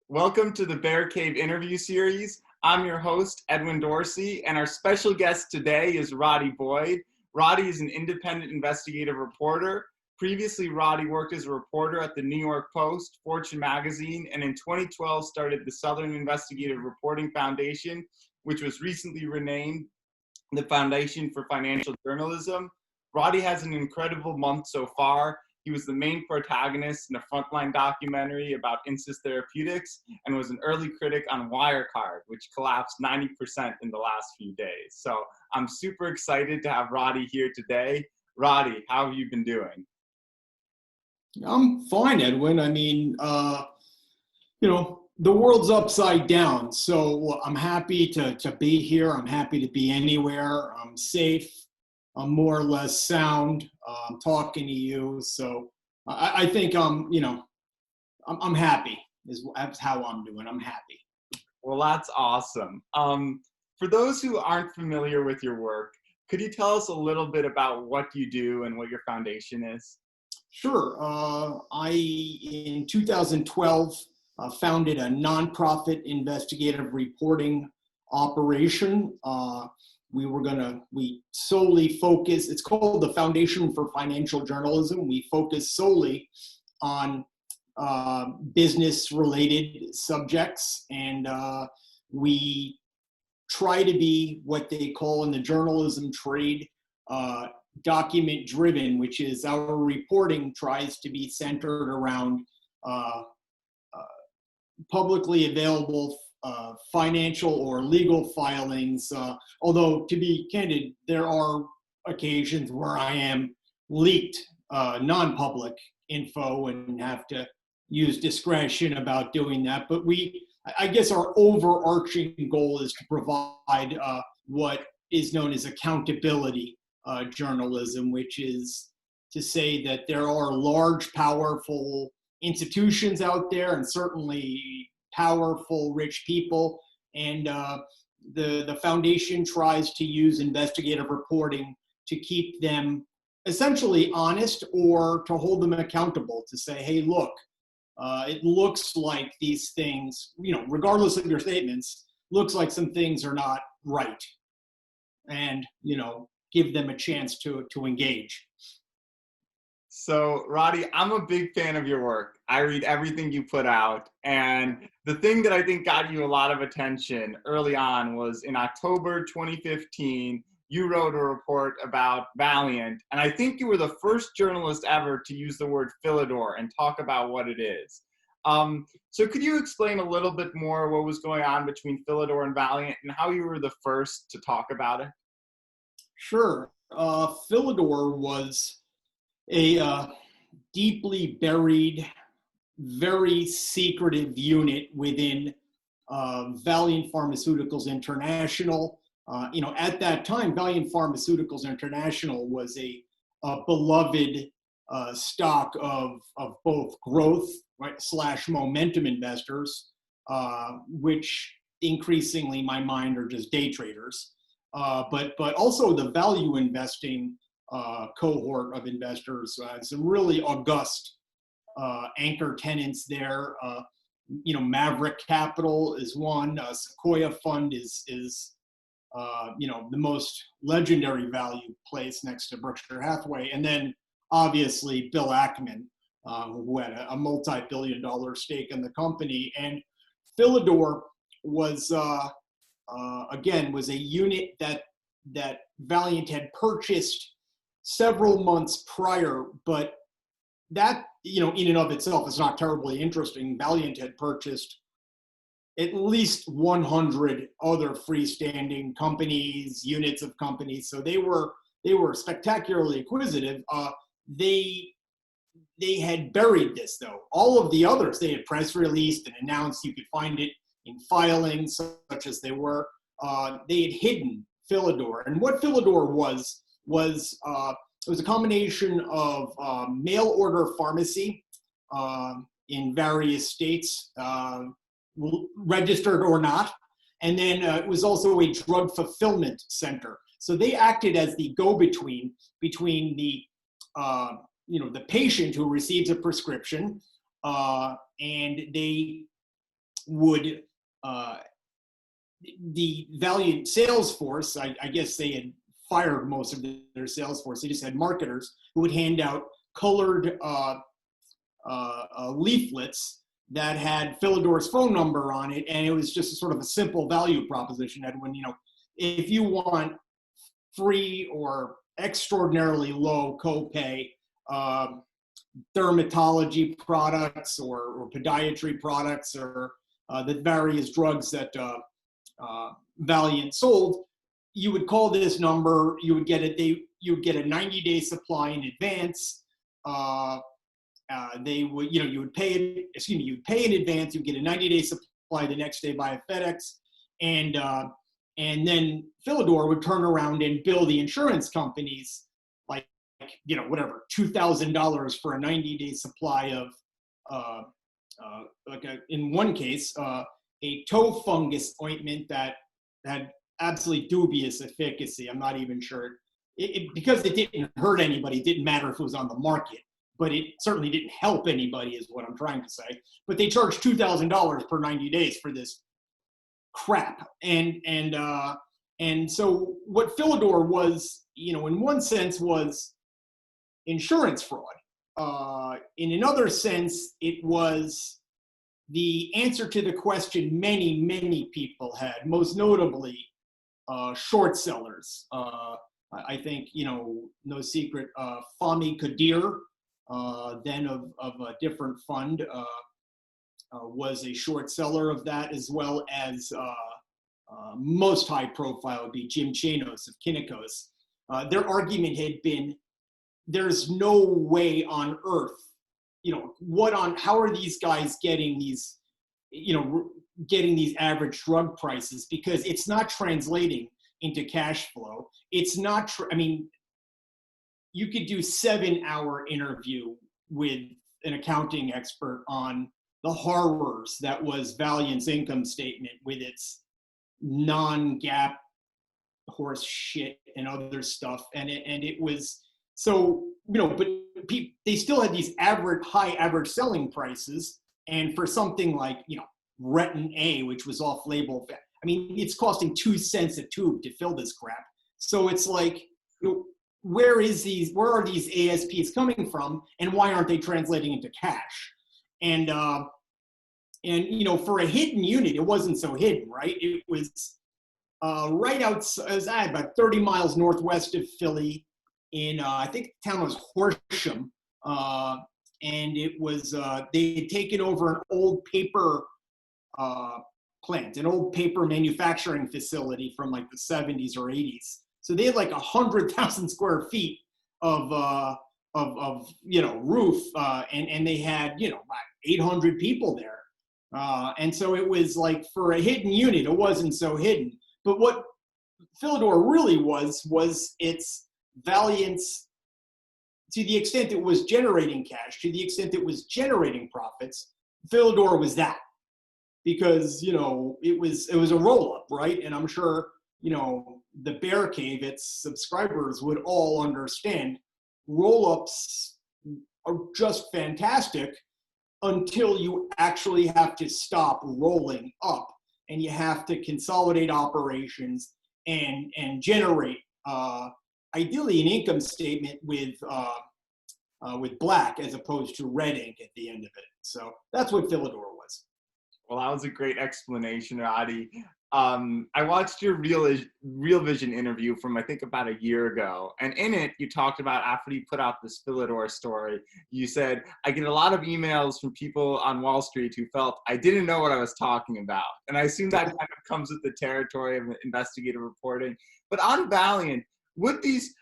Welcome to the Bear Cave interview series. I'm your host, Edwin Dorsey, and our special guest today is Roddy Boyd. Roddy is an independent investigative reporter. Previously, Roddy worked as a reporter at the New York Post, Fortune magazine, and in 2012 started the Southern Investigative Reporting Foundation, which was recently renamed the Foundation for Financial Journalism. Roddy has an incredible month so far. He was the main protagonist in a Frontline documentary about Insys Therapeutics and was an early critic on Wirecard, which collapsed 90% in the last few days. So I'm super excited to have Roddy here today. Roddy, how have you been doing? I'm fine, Edwin. The world's upside down. So I'm happy to be here. I'm happy to be anywhere. I'm safe. I'm more or less sound. I'm talking to you. So I think I'm happy is how I'm doing. I'm happy. Well, that's awesome. For those who aren't familiar with your work, could you tell us a little bit about what you do and what your foundation is? Sure. In 2012, founded a nonprofit investigative reporting operation. We solely focus, it's called the Foundation for Financial Journalism. We focus solely on business-related subjects, and we try to be what they call in the journalism trade document-driven, which is our reporting tries to be centered around publicly available financial or legal filings, although to be candid, there are occasions where I am leaked non-public info and have to use discretion about doing that. But I guess our overarching goal is to provide what is known as accountability journalism, which is to say that there are large, powerful institutions out there and certainly powerful, rich people. And the foundation tries to use investigative reporting to keep them essentially honest or to hold them accountable, to say, hey, look, it looks like these things, regardless of your statements, looks like some things are not right. And, give them a chance to engage. So, Roddy, I'm a big fan of your work. I read everything you put out. And the thing that I think got you a lot of attention early on was in October 2015, you wrote a report about Valeant. And I think you were the first journalist ever to use the word Philidor and talk about what it is. So could you explain a little bit more what was going on between Philidor and Valeant and how you were the first to talk about it? Sure. Philidor was a deeply buried, very secretive unit within Valeant Pharmaceuticals International. At that time, Valeant Pharmaceuticals International was a beloved stock of both growth, right, / momentum investors, which increasingly in my mind are just day traders. But also the value investing cohort of investors, some really august anchor tenants there. Maverick Capital is one. Sequoia Fund is the most legendary value place next to Berkshire Hathaway, and then obviously Bill Ackman, who had a multi-billion-dollar stake in the company. And Philidor was was a unit that Valeant had purchased several months prior, but that, in and of itself is not terribly interesting. Valeant had purchased at least 100 other freestanding companies, units of companies. So they were spectacularly acquisitive. They had buried this, though. All of the others they had press released and announced. You could find it in filings, such as they were. They had hidden Philidor. And what Philidor was it was a combination of mail order pharmacy in various states, registered or not. And then it was also a drug fulfillment center. So they acted as the go-between between the patient who receives a prescription and they would the Valeant sales force, I guess they had fired most of their sales force. They just had marketers who would hand out colored leaflets that had Philidor's phone number on it, and it was just a sort of a simple value proposition, Edwin. If you want free or extraordinarily low copay dermatology products or podiatry products or the various drugs that Valeant sold, you would call this number. You would get you would get a 90-day supply in advance. They would, you would pay it. Excuse me, you'd pay in advance. You get a 90-day supply the next day by FedEx, and then Philidor would turn around and bill the insurance companies like whatever, $2,000 for a 90-day supply of in one case a toe fungus ointment that had absolutely dubious efficacy. I'm not even sure because it didn't hurt anybody. It didn't matter if it was on the market, but it certainly didn't help anybody, is what I'm trying to say. But they charged $2,000 per 90 days for this crap, and so what Philidor was, in one sense, was insurance fraud. In another sense, it was the answer to the question many people had, most notably short sellers. I think, no secret, Fahmy Kadir, then of a different fund, was a short seller of that, as well as most high profile would be Jim Chanos of Kinnikos. Their argument had been, there's no way on earth, how are these guys getting these, getting these average drug prices, because it's not translating into cash flow. It's not, you could do 7-hour interview with an accounting expert on the horrors that was Valeant's income statement with its non-GAAP horse shit and other stuff. And it was, so, but they still had these high average selling prices. And for something like, Retin A, which was off-label, it's costing 2 cents a tube to fill this crap. So it's like, where are these ASPs coming from, and why aren't they translating into cash? And for a hidden unit, it wasn't so hidden, right? It was right outside, about 30 miles northwest of Philly, in I think the town was Horsham, and it was they had taken over an old paper plant, an old paper manufacturing facility from like the 70s or 80s. So they had like 100,000 square feet of roof, and they had like 800 people there, and so it was like, for a hidden unit, it wasn't so hidden. But what Philidor really was its Valeant's, to the extent it was generating cash, to the extent it was generating profits, Philidor was that, because it was a roll up, right? And I'm sure the Bear Cave, its subscribers would all understand, roll-ups are just fantastic until you actually have to stop rolling up, and you have to consolidate operations and generate ideally an income statement with black as opposed to red ink at the end of it. So that's what Philidor was. Well, that was a great explanation, Roddy. I watched your Real Vision interview from, I think, about a year ago. And in it, you talked about, after you put out this Philidor story, you said, I get a lot of emails from people on Wall Street who felt I didn't know what I was talking about. And I assume that kind of comes with the territory of investigative reporting. But on Valeant, would these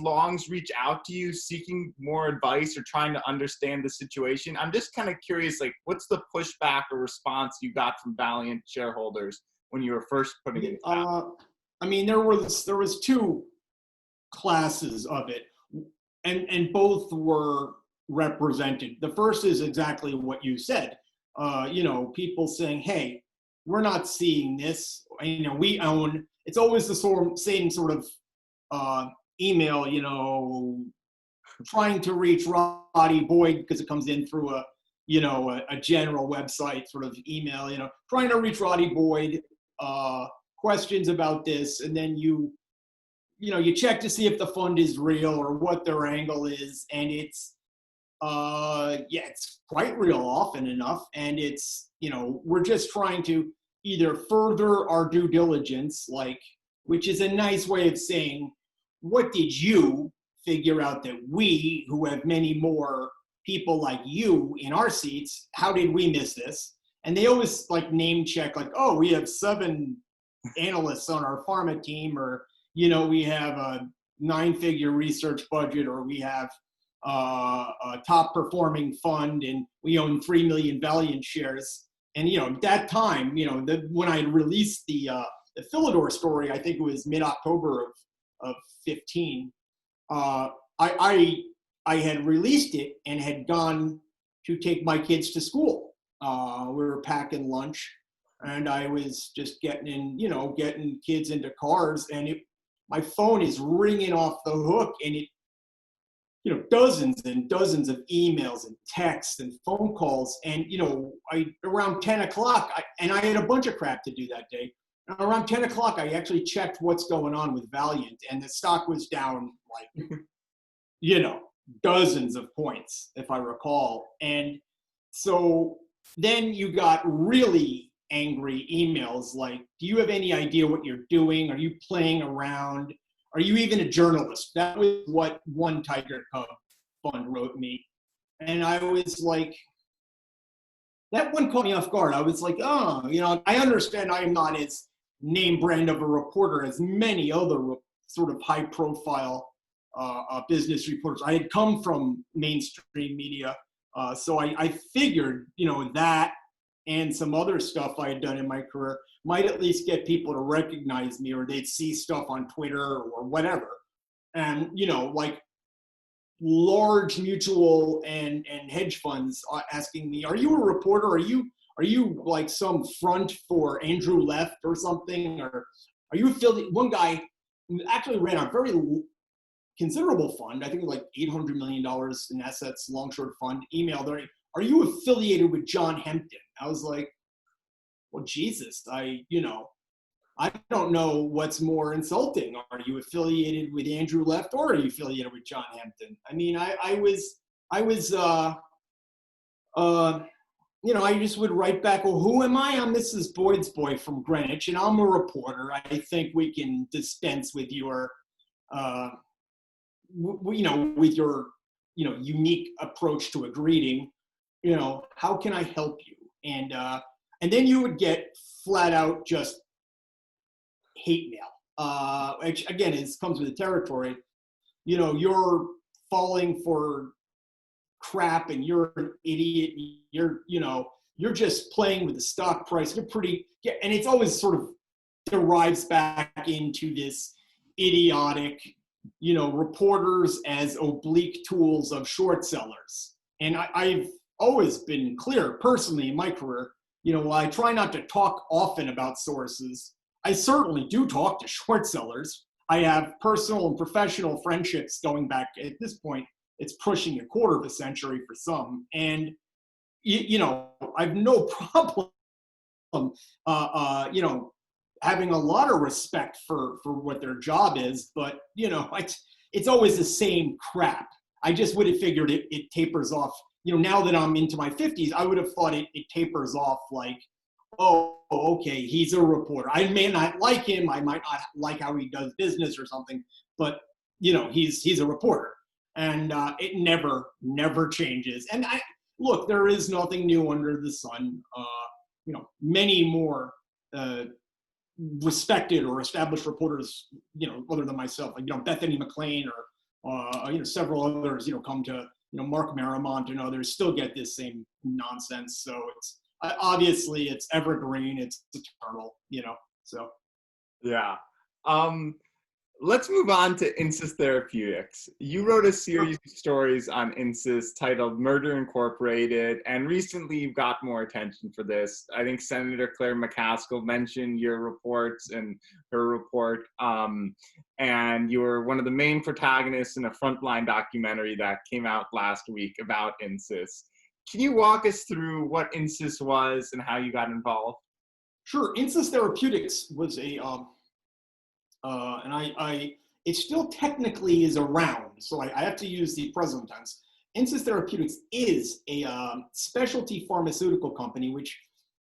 longs reach out to you seeking more advice or trying to understand the situation? I'm just kind of curious, what's the pushback or response you got from Valeant shareholders when you were first putting it out? There was two classes of it, and both were represented. The first is exactly what you said. People saying, hey, we're not seeing this. We own, it's always the same sort of email, trying to reach Roddy Boyd because it comes in through a a general website sort of email, trying to reach Roddy Boyd, questions about this, and then you check to see if the fund is real or what their angle is, and it's it's quite real often enough, and it's we're just trying to either further our due diligence, which is a nice way of saying, what did you figure out that we, who have many more people like you in our seats, how did we miss this? And they always name check, oh, we have 7 analysts on our pharma team, or we have a 9-figure research budget, or we have a top performing fund, and we own 3 million Valeant shares. And at that time, when I released the Philidor story, I think it was mid-October of 15. I had released it and had gone to take my kids to school. We were packing lunch, and I was just getting kids into cars, and my phone is ringing off the hook, and dozens and dozens of emails and texts and phone calls. And, around 10 o'clock, and I had a bunch of crap to do that day. Around 10 o'clock, I actually checked what's going on with Valeant, and the stock was down dozens of points, if I recall. And so then you got really angry emails like, do you have any idea what you're doing? Are you playing around? Are you even a journalist? That was what one Tiger Cub fund wrote me. And I was like, that one caught me off guard. I was like, oh, I understand I am not as name brand of a reporter as many other sort of high profile business reporters. I had come from mainstream media. So I figured, that and some other stuff I had done in my career might at least get people to recognize me, or they'd see stuff on Twitter or whatever. And, large mutual and hedge funds asking me, are you a reporter? Are you like some front for Andrew Left or something? Or are you affiliated? One guy actually ran a very considerable fund, I think like $800 million in assets, long short fund, emailed, are you affiliated with John Hempton? I was like, well, Jesus, I don't know what's more insulting. Are you affiliated with Andrew Left, or are you affiliated with John Hampton? I mean, I just would write back, well, who am I? I'm Mrs. Boyd's boy from Greenwich, and I'm a reporter. I think we can dispense with your, with your, unique approach to a greeting. How can I help you? And then you would get flat out just hate mail, which again comes with the territory. You're falling for crap, and you're an idiot. You're just playing with the stock price. And it's always sort of derives back into this idiotic, reporters as oblique tools of short sellers. And I've always been clear personally in my career, while I try not to talk often about sources, I certainly do talk to short sellers. I have personal and professional friendships going back, at this point, it's pushing a quarter of a century for some. And, I've no problem, having a lot of respect for what their job is, but, it's always the same crap. I just would have figured it tapers off. Now that I'm into my 50s, I would have thought it tapers off like, oh, okay, he's a reporter. I may not like him. I might not like how he does business or something, but, he's a reporter. And it never changes. And look, there is nothing new under the sun. Many more respected or established reporters, other than myself, like, Bethany McLean or, several others, come to, Mark Marimont and others still get this same nonsense. So it's obviously it's evergreen, it's eternal, so. Yeah. Let's move on to Insys Therapeutics. You wrote a series of stories on Insys titled Murder Incorporated, and recently you got more attention for this. I think Senator Claire McCaskill mentioned your reports and her report, and you were one of the main protagonists in a Frontline documentary that came out last week about Insys. Can you walk us through what Insys was and how you got involved? Sure. Insys Therapeutics was it still technically is around, so I have to use the present tense. Insys Therapeutics is a specialty pharmaceutical company, which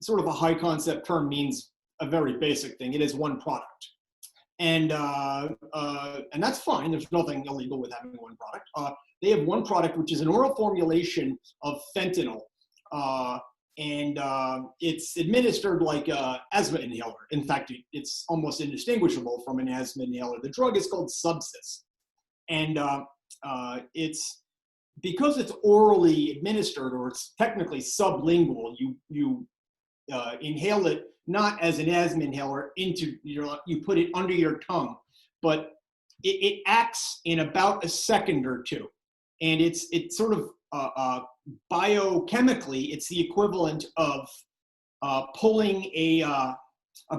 sort of a high concept term means a very basic thing. It is one product. And that's fine. There's nothing illegal with having one product. They have one product, which is an oral formulation of fentanyl. It's administered like an asthma inhaler. In fact, it's almost indistinguishable from an asthma inhaler. The drug is called Subsys. And it's because it's orally administered, or it's technically sublingual, you inhale it not as an asthma inhaler you put it under your tongue, but it acts in about a second or two. And it's sort of biochemically, it's the equivalent of pulling a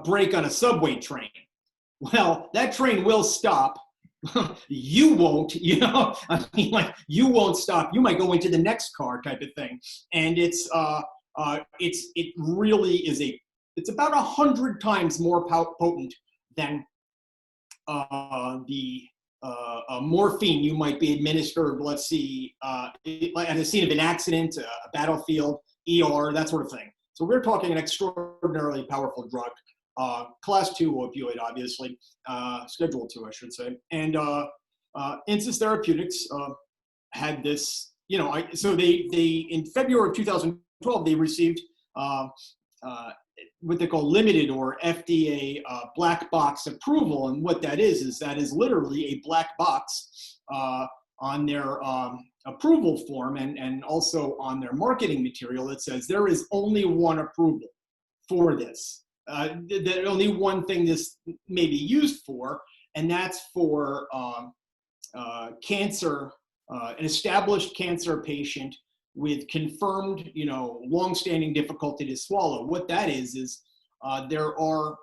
brake on a subway train. Well, that train will stop. You won't, I mean, like, you won't stop. You might go into the next car type of thing. And it really is it's about 100 times more potent than the morphine you might be administered, let's see, at the scene of an accident, a battlefield, ER, that sort of thing. So we're talking an extraordinarily powerful drug, class 2 opioid, obviously, schedule 2, I should say. And Insys Therapeutics had this, so they in February of 2012, they received what they call limited or FDA black box approval. And what that is literally a black box on their approval form and also on their marketing material that says there is only one approval for this. Only one thing this may be used for, and that's for cancer, an established cancer patient with confirmed, long-standing difficulty to swallow. What that is there are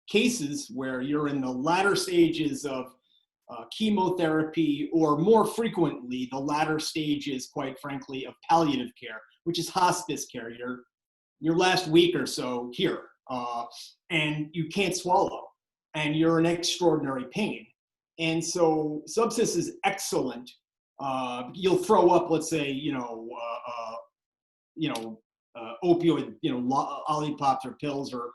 cases where you're in the latter stages of chemotherapy, or more frequently, the latter stages, quite frankly, of palliative care, which is hospice care. Your last week or so here, and you can't swallow, and you're in extraordinary pain. And so Subsys is excellent. You'll throw up, let's say, opioid, lollipops or pills, or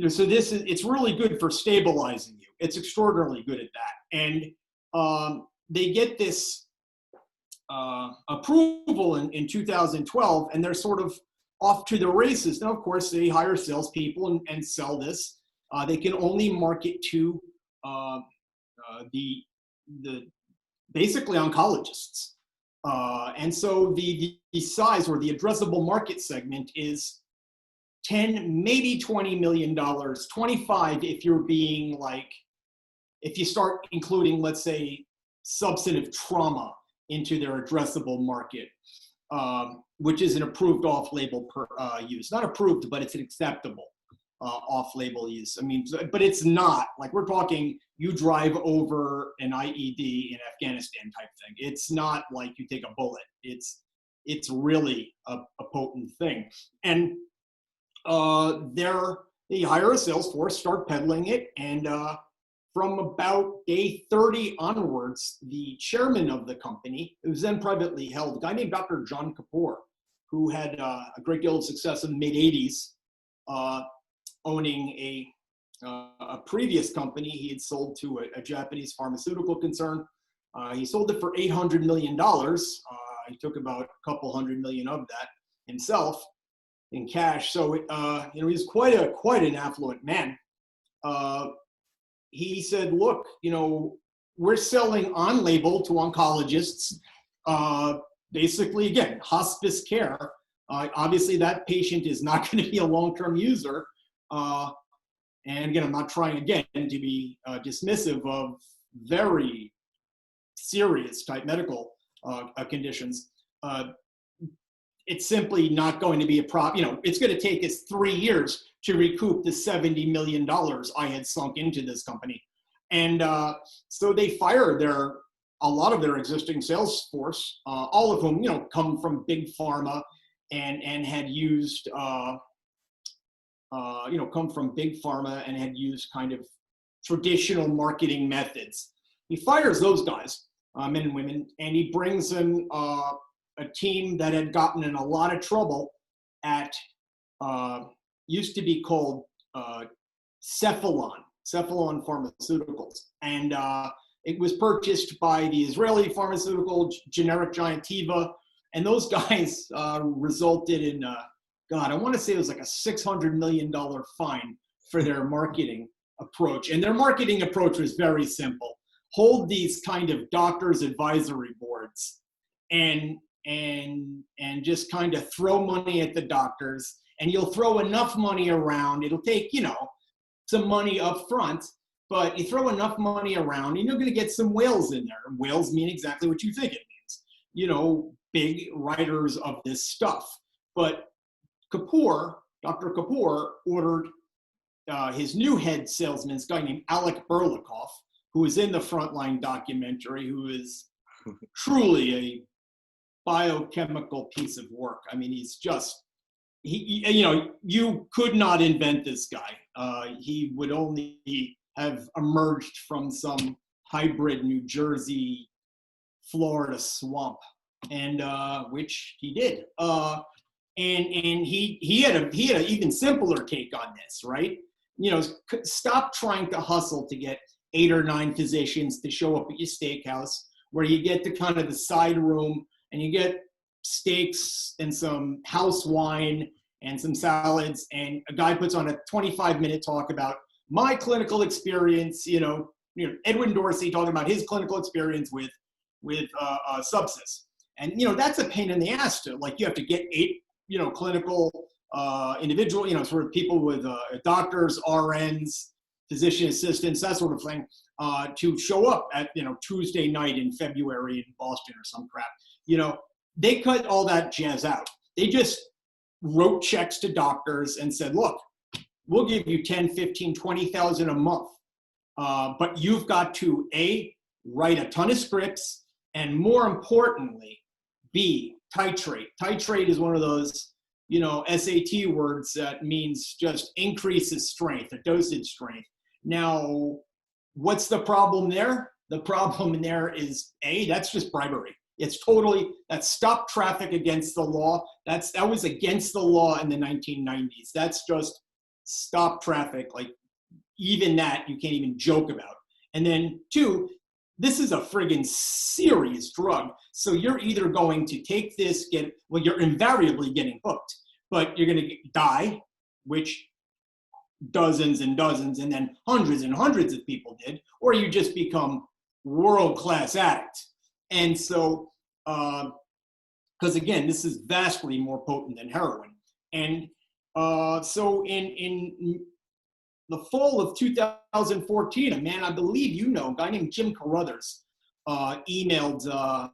so it's really good for stabilizing you. It's extraordinarily good at that. And they get this approval in 2012, and they're sort of off to the races. Now, of course, they hire salespeople and sell this. They can only market to the basically oncologists. And so the size, or the addressable market segment, is 10, maybe $20 million, 25 if you're being if you start including, let's say, substantive trauma into their addressable market, which is an approved off-label use. Not approved, but it's an acceptable off-label use. I mean, but it's not, we're talking you drive over an IED in Afghanistan type thing. It's not like you take a bullet. It's really a potent thing. And they hire a sales force, start peddling it, and from about day 30 onwards, the chairman of the company, it was then privately held, a guy named Dr. John Kapoor, who had a great deal of success in the mid-'80s, owning a previous company he had sold to a Japanese pharmaceutical concern. He sold it for $800 million. He took about a couple $100 million of that himself in cash. So he's quite an affluent man. He said, look, we're selling on label to oncologists, basically, again, hospice care. Obviously, that patient is not going to be a long-term user. And again, I'm not trying again to be dismissive of very serious type medical conditions. It's simply not going to be a problem. It's going to take us 3 years to recoup the $70 million I had sunk into this company. And so they fire a lot of their existing sales force, all of whom, come from big pharma and had used, come from big pharma and had used kind of traditional marketing methods. He fires those guys, men and women, and he brings in a team that had gotten in a lot of trouble at, used to be called Cephalon Pharmaceuticals. And it was purchased by the Israeli pharmaceutical generic giant Teva. And those guys resulted in, I want to say it was like a $600 million fine for their marketing approach. And their marketing approach was very simple. Hold these kind of doctors' advisory boards and just kind of throw money at the doctors, and you'll throw enough money around. It'll take, some money up front, but you throw enough money around and you're going to get some whales in there. And whales mean exactly what you think it means, big writers of this stuff. But Dr. Kapoor ordered his new head salesman, this guy named Alec Berlikoff, who is in the Frontline documentary, who is truly a biochemical piece of work. I mean, he's just, you could not invent this guy. He would only have emerged from some hybrid New Jersey, Florida swamp, and which he did. And he had an even simpler take on this, right? Stop trying to hustle to get 8 or 9 physicians to show up at your steakhouse, where you get to kind of the side room and you get steaks and some house wine and some salads, and a guy puts on a 25-minute talk about my clinical experience, Edwin Dorsey talking about his clinical experience with sepsis. And, that's a pain in the ass to, you have to get 8, clinical individual, sort of people with doctors, RNs, physician assistants, that sort of thing, to show up at, Tuesday night in February in Boston or some crap. They cut all that jazz out. They just wrote checks to doctors and said, look, we'll give you 10, 15, 20,000 a month. But you've got to A, write a ton of scripts, and more importantly, B, titrate. Titrate is one of those, SAT words that means just increases strength, a dosage strength. Now, what's the problem there? The problem there is A, that's just bribery. It's totally, that's stop traffic against the law. That was against the law in the 1990s. That's just stop traffic. Even that you can't even joke about. And then 2, this is a friggin' serious drug. So you're either going to take this, you're invariably getting hooked, but you're gonna die, which dozens and dozens and then hundreds and hundreds of people did, or you just become world-class addict. And so, because again, this is vastly more potent than heroin. And so in the fall of 2014, a man I believe a guy named Jim Carruthers, emailed,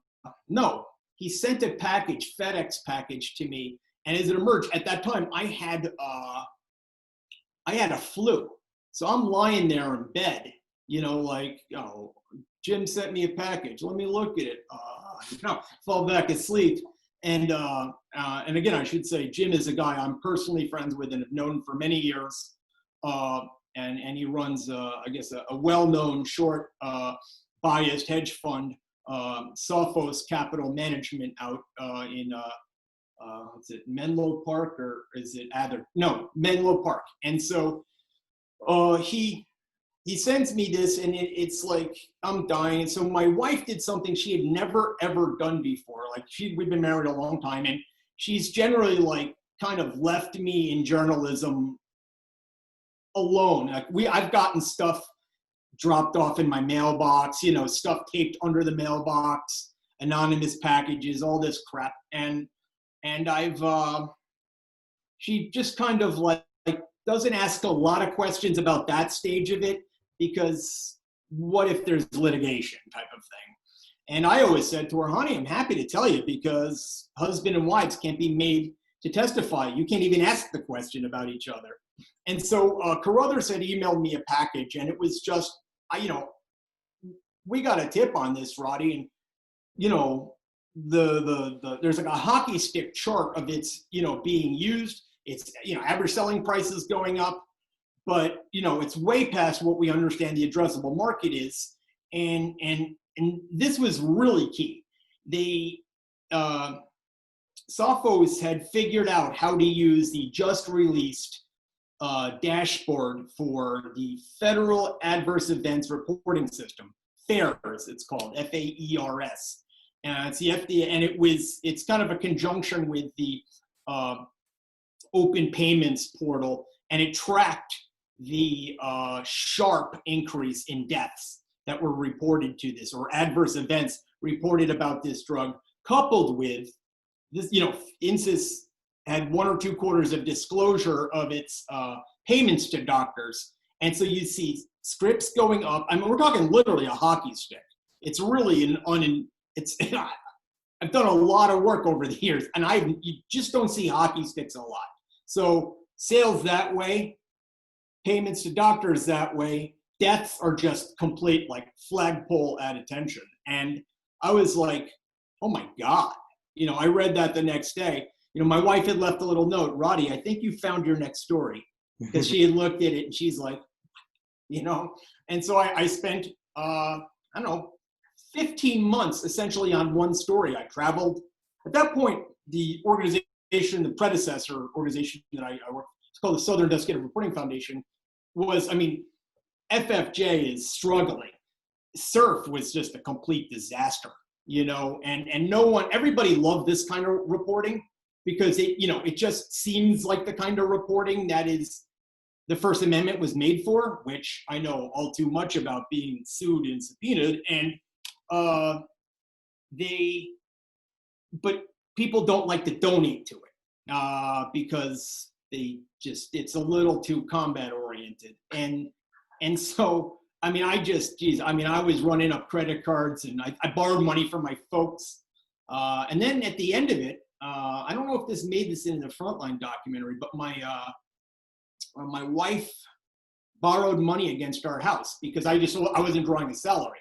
he sent a package, FedEx package to me. And as it emerged, at that time, I had a flu. So I'm lying there in bed, Jim sent me a package. Let me look at it. Fall back asleep. And again, I should say, Jim is a guy I'm personally friends with and have known for many years. And he runs, a well-known short biased hedge fund, Sophos Capital Management out in, is it Menlo Park or is it Atherton? No, Menlo Park. And so he sends me this, and it's like I'm dying. So my wife did something she had never ever done before. We've been married a long time, and she's generally kind of left me in journalism alone. I've gotten stuff dropped off in my mailbox, stuff taped under the mailbox, anonymous packages, all this crap, and she just kind of doesn't ask a lot of questions about that stage of it, because what if there's litigation type of thing? And I always said to her, honey, I'm happy to tell you, because husband and wives can't be made to testify. You can't even ask the question about each other. And so Carruthers had emailed me a package, and it was just, we got a tip on this, Roddy, and you know, there's like a hockey stick chart of its, you know, being used. It's, you know, average selling prices going up, but you know, it's way past what we understand the addressable market is. And this was really key. They Sophos had figured out how to use the just released dashboard for the Federal Adverse Events Reporting System, FAERS, it's called, FAERS. It's the FDA, and it's kind of a conjunction with the Open Payments portal, and it tracked the sharp increase in deaths that were reported to this, or adverse events reported about this drug, coupled with this, you know, Insys had 1 or 2 quarters of disclosure of its payments to doctors. And so you see scripts going up. I mean, we're talking literally a hockey stick. It's really I've done a lot of work over the years, and you just don't see hockey sticks a lot. So sales that way, payments to doctors that way, deaths are just complete, like, flagpole at attention. And I was like, oh my God. You know, I read that the next day. You know, my wife had left a little note, Roddy, I think you found your next story. Because she had looked at it and she's like, you know. And so I spent, I don't know, 15 months essentially on one story. I traveled. At that point, the organization, the predecessor organization that I worked, it's called the Southern Investigative Reporting Foundation, was, I mean, FFJ is struggling. SURF was just a complete disaster, you know, and no one, everybody loved this kind of reporting because it, you know, it just seems like the kind of reporting that is the First Amendment was made for, which I know all too much about being sued and subpoenaed. And but people don't like to donate to it because it's a little too combat oriented. And so, I mean, I was running up credit cards and I borrowed money from my folks. And then at the end of it, I don't know if this made this into the Frontline documentary, but my wife borrowed money against our house because I wasn't drawing a salary.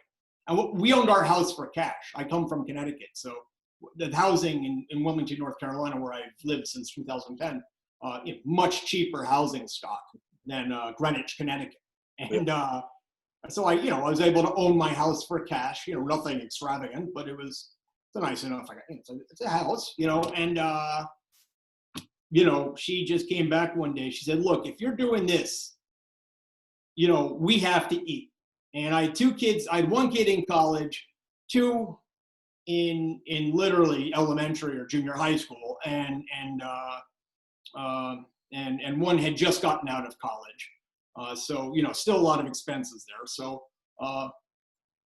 And we owned our house for cash. I come from Connecticut, so the housing in Wilmington, North Carolina, where I've lived since 2010, you know, much cheaper housing stock than Greenwich, Connecticut. And so I was able to own my house for cash. You know, nothing extravagant, but it's nice enough. It's a house, you know. And you know, she just came back one day. She said, "Look, if you're doing this, you know, we have to eat." And I had 2 kids. I had 1 kid in college, 2 in literally elementary or junior high school, and 1 had just gotten out of college. So, you know, still a lot of expenses there. So,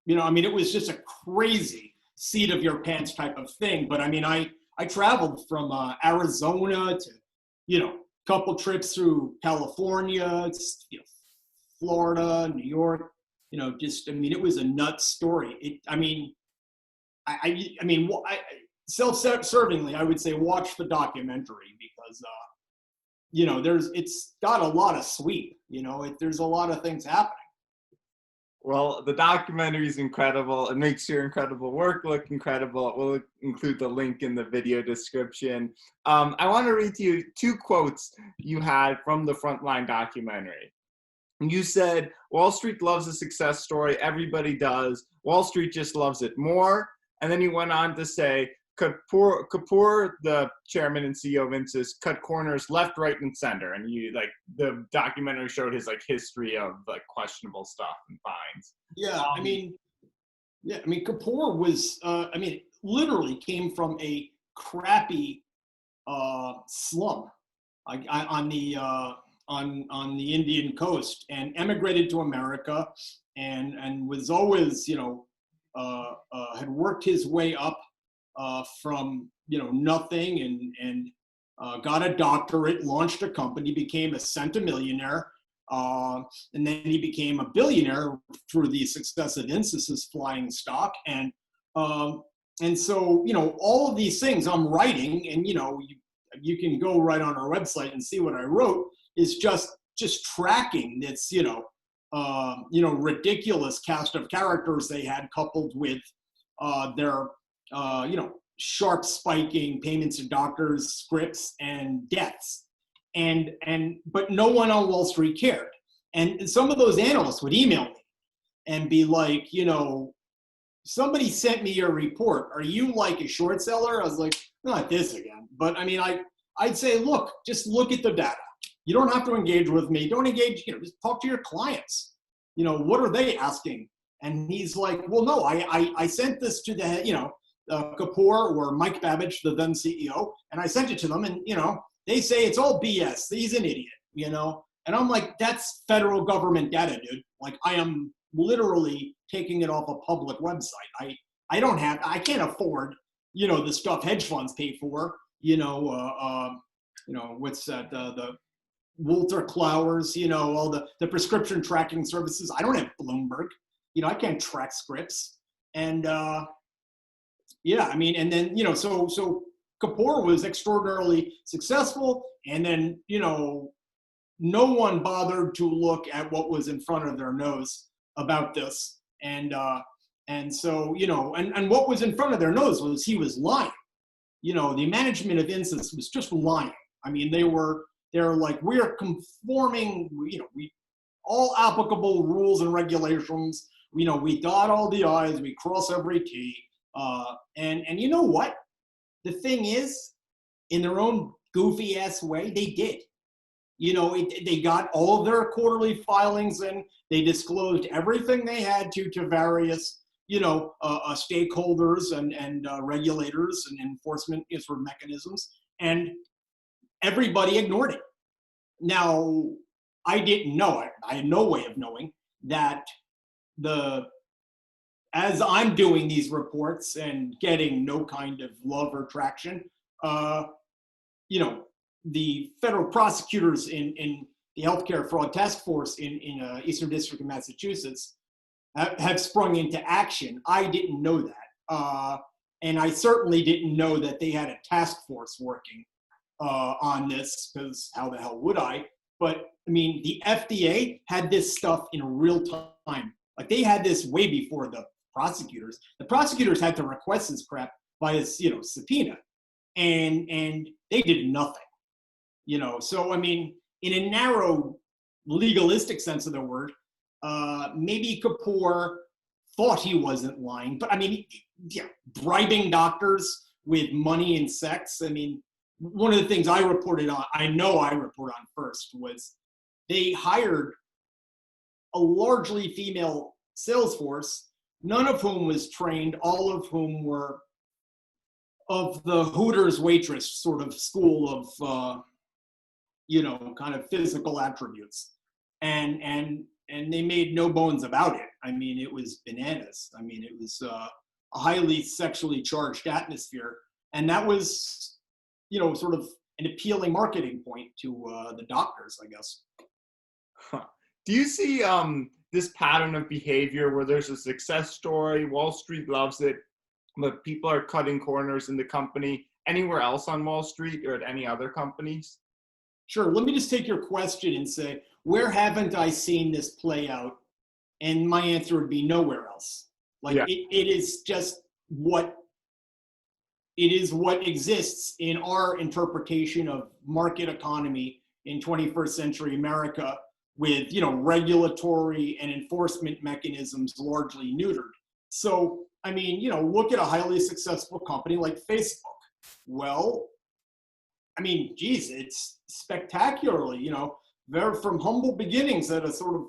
you know, I mean, it was just a crazy seat of your pants type of thing. But I mean, I traveled from Arizona to, you know, a couple trips through California, you know, Florida, New York. You know, just, I mean, it was a nuts story. Self-servingly, I would say watch the documentary because, you know, it's got a lot of sweep, you know, there's a lot of things happening. Well, the documentary is incredible. It makes your incredible work look incredible. We'll include the link in the video description. I want to read to you 2 quotes you had from the Frontline documentary. You said, Wall Street loves a success story. Everybody does. Wall Street just loves it more. And then you went on to say, Kapoor, the chairman and CEO of Insys, cut corners left, right, and center. And the documentary showed his history of questionable stuff and fines. Yeah, Kapoor was, literally came from a crappy slum on the Indian coast and emigrated to America and was always, you know, had worked his way up from, you know, nothing and got a doctorate, launched a company, became a centimillionaire, and then he became a billionaire through the success of Insys' flying stock. And so, you know, all of these things I'm writing, and, you know, you can go right on our website and see what I wrote, is just tracking this, you know, ridiculous cast of characters they had, coupled with their, sharp spiking payments to doctors, scripts, and deaths. But no one on Wall Street cared. And some of those analysts would email me and be like, somebody sent me your report. Are you like a short seller? I was like, not this again. But I mean, I'd say, look, just look at the data. You don't have to engage with me. Don't engage, just talk to your clients. What are they asking? And he's like, well, no, I sent this to the, Kapoor or Mike Babbage, the then CEO, and I sent it to them, and, they say it's all BS. He's an idiot, And I'm like, that's federal government data, dude. Like, I am literally taking it off a public website. I can't afford, the stuff hedge funds pay for, what's that, the Walter Clowers, all the prescription tracking services. I don't have Bloomberg, I can't track scripts. And and then, so Kapoor was extraordinarily successful. And then, no one bothered to look at what was in front of their nose about this. And so, and what was in front of their nose was he was lying. The management of Insys was just lying. I mean, they're like, we're conforming, we all applicable rules and regulations. We dot all the I's, we cross every T. And you know what? The thing is, in their own goofy ass way, they did. They got all of their quarterly filings in. They disclosed everything they had to various, stakeholders and regulators and enforcement sort of mechanisms, and everybody ignored it. Now, I didn't know it. I had no way of knowing that as I'm doing these reports and getting no kind of love or traction, the federal prosecutors in the Healthcare Fraud Task Force in Eastern District of Massachusetts have sprung into action. I didn't know that. And I certainly didn't know that they had a task force working on this, because how the hell would I? But I mean, the FDA had this stuff in real time. Like, they had this way before the prosecutors. The prosecutors had to request this crap by subpoena, and they did nothing. So I mean, in a narrow legalistic sense of the word, maybe Kapoor thought he wasn't lying, but I mean, bribing doctors with money and sex. I mean, one of the things I report on first, was they hired a largely female sales force, none of whom was trained, all of whom were of the Hooters waitress sort of school of, kind of physical attributes. And they made no bones about it. I mean, it was bananas. I mean, it was a highly sexually charged atmosphere. And that was, sort of an appealing marketing point to the doctors, I guess. Huh. Do you see this pattern of behavior where there's a success story, Wall Street loves it, but people are cutting corners in the company anywhere else on Wall Street or at any other companies? Sure. Let me just take your question and say, where haven't I seen this play out? And my answer would be nowhere else. Like, it is just what exists in our interpretation of market economy in 21st century America, with, regulatory and enforcement mechanisms largely neutered. So, I mean, look at a highly successful company like Facebook. Well, I mean, geez, it's spectacularly, they're from humble beginnings at a sort of,